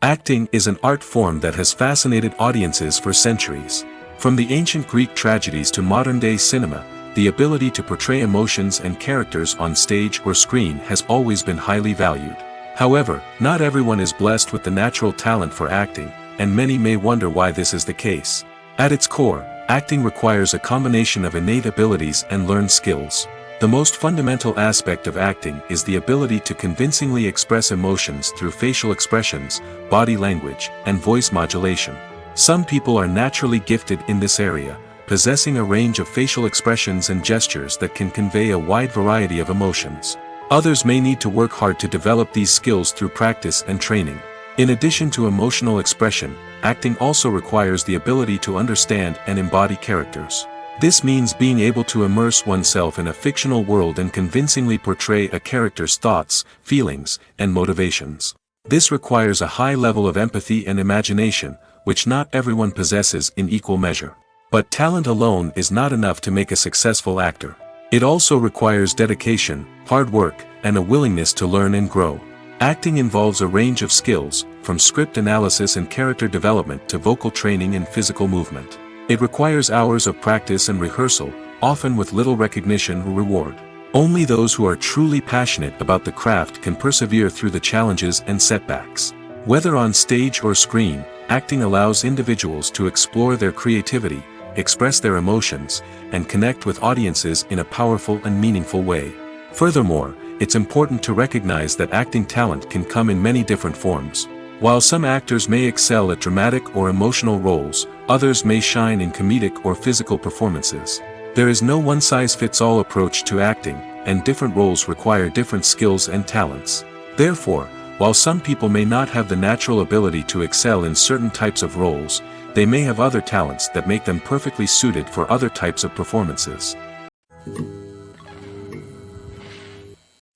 Acting is an art form that has fascinated audiences for centuries. From the ancient Greek tragedies to modern-day cinema, the ability to portray emotions and characters on stage or screen has always been highly valued. However, not everyone is blessed with the natural talent for acting, and many may wonder why this is the case. At its core, acting requires a combination of innate abilities and learned skills. The most fundamental aspect of acting is the ability to convincingly express emotions through facial expressions, body language, and voice modulation. Some people are naturally gifted in this area, possessing a range of facial expressions and gestures that can convey a wide variety of emotions. Others may need to work hard to develop these skills through practice and training. In addition to emotional expression, acting also requires the ability to understand and embody characters. This means being able to immerse oneself in a fictional world and convincingly portray a character's thoughts, feelings, and motivations. This requires a high level of empathy and imagination, which not everyone possesses in equal measure. But talent alone is not enough to make a successful actor. It also requires dedication, hard work, and a willingness to learn and grow. Acting involves a range of skills, from script analysis and character development to vocal training and physical movement. It requires hours of practice and rehearsal, often with little recognition or reward. Only those who are truly passionate about the craft can persevere through the challenges and setbacks. Whether on stage or screen, acting allows individuals to explore their creativity, express their emotions, and connect with audiences in a powerful and meaningful way. Furthermore, it's important to recognize that acting talent can come in many different forms. While some actors may excel at dramatic or emotional roles, others may shine in comedic or physical performances. There is no one-size-fits-all approach to acting, and different roles require different skills and talents. Therefore, while some people may not have the natural ability to excel in certain types of roles, they may have other talents that make them perfectly suited for other types of performances.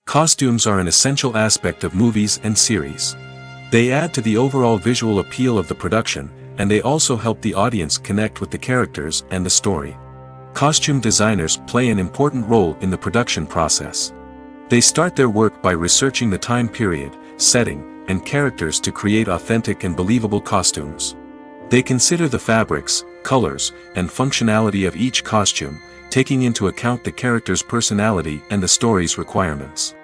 Costumes are an essential aspect of movies and series. They add to the overall visual appeal of the production, and they also help the audience connect with the characters and the story. Costume designers play an important role in the production process. They start their work by researching the time period, setting, and characters to create authentic and believable costumes. They consider the fabrics, colors, and functionality of each costume, taking into account the character's personality and the story's requirements.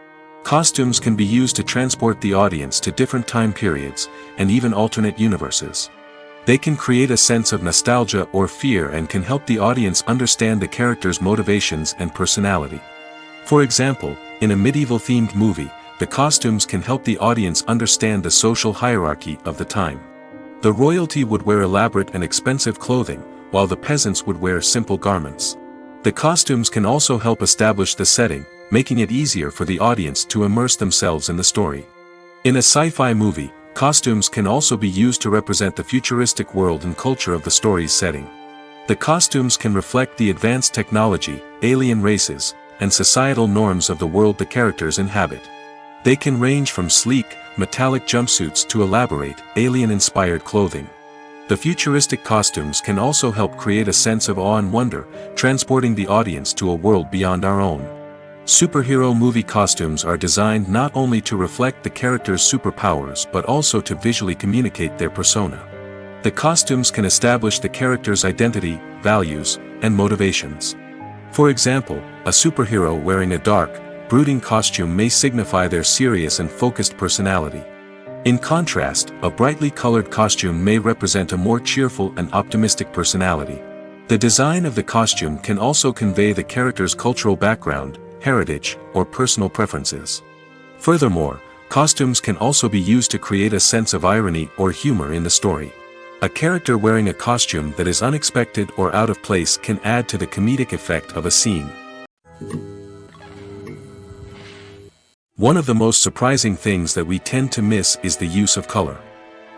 Costumes can be used to transport the audience to different time periods, and even alternate universes. They can create a sense of nostalgia or fear and can help the audience understand the character's motivations and personality. For example, in a medieval-themed movie, the costumes can help the audience understand the social hierarchy of the time. The royalty would wear elaborate and expensive clothing, while the peasants would wear simple garments. The costumes can also help establish the setting, making it easier for the audience to immerse themselves in the story. In a sci-fi movie, costumes can also be used to represent the futuristic world and culture of the story's setting. The costumes can reflect the advanced technology, alien races, and societal norms of the world the characters inhabit. They can range from sleek, metallic jumpsuits to elaborate, alien-inspired clothing. The futuristic costumes can also help create a sense of awe and wonder, transporting the audience to a world beyond our own. Superhero movie costumes are designed not only to reflect the character's superpowers but also to visually communicate their persona. The costumes can establish the character's identity, values, and motivations. For example, a superhero wearing a dark, brooding costume may signify their serious and focused personality. In contrast, a brightly colored costume may represent a more cheerful and optimistic personality. The design of the costume can also convey the character's cultural background, heritage, or personal preferences. Furthermore, costumes can also be used to create a sense of irony or humor in the story. A character wearing a costume that is unexpected or out of place can add to the comedic effect of a scene. One of the most surprising things that we tend to miss is the use of color.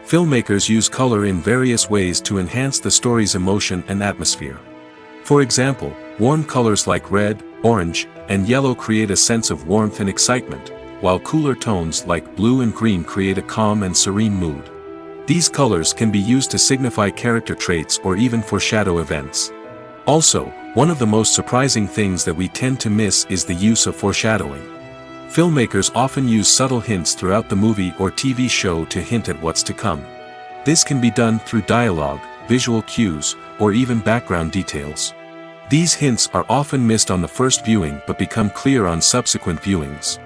Filmmakers use color in various ways to enhance the story's emotion and atmosphere. For example, warm colors like red, orange, and yellow create a sense of warmth and excitement, while cooler tones like blue and green create a calm and serene mood. These colors can be used to signify character traits or even foreshadow events. Also, one of the most surprising things that we tend to miss is the use of foreshadowing. Filmmakers often use subtle hints throughout the movie or TV show to hint at what's to come. This can be done through dialogue, visual cues, or even background details. These hints are often missed on the first viewing but become clear on subsequent viewings.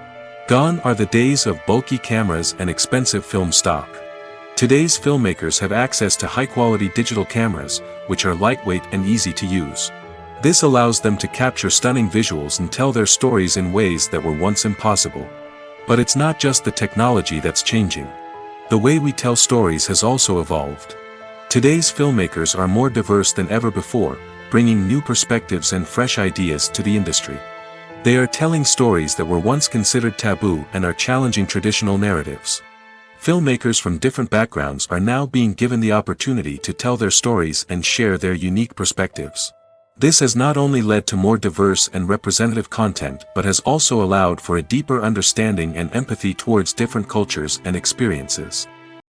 Gone are the days of bulky cameras and expensive film stock. Today's filmmakers have access to high-quality digital cameras, which are lightweight and easy to use. This allows them to capture stunning visuals and tell their stories in ways that were once impossible. But it's not just the technology that's changing. The way we tell stories has also evolved. Today's filmmakers are more diverse than ever before, bringing new perspectives and fresh ideas to the industry. They are telling stories that were once considered taboo and are challenging traditional narratives. Filmmakers from different backgrounds are now being given the opportunity to tell their stories and share their unique perspectives. This has not only led to more diverse and representative content but has also allowed for a deeper understanding and empathy towards different cultures and experiences.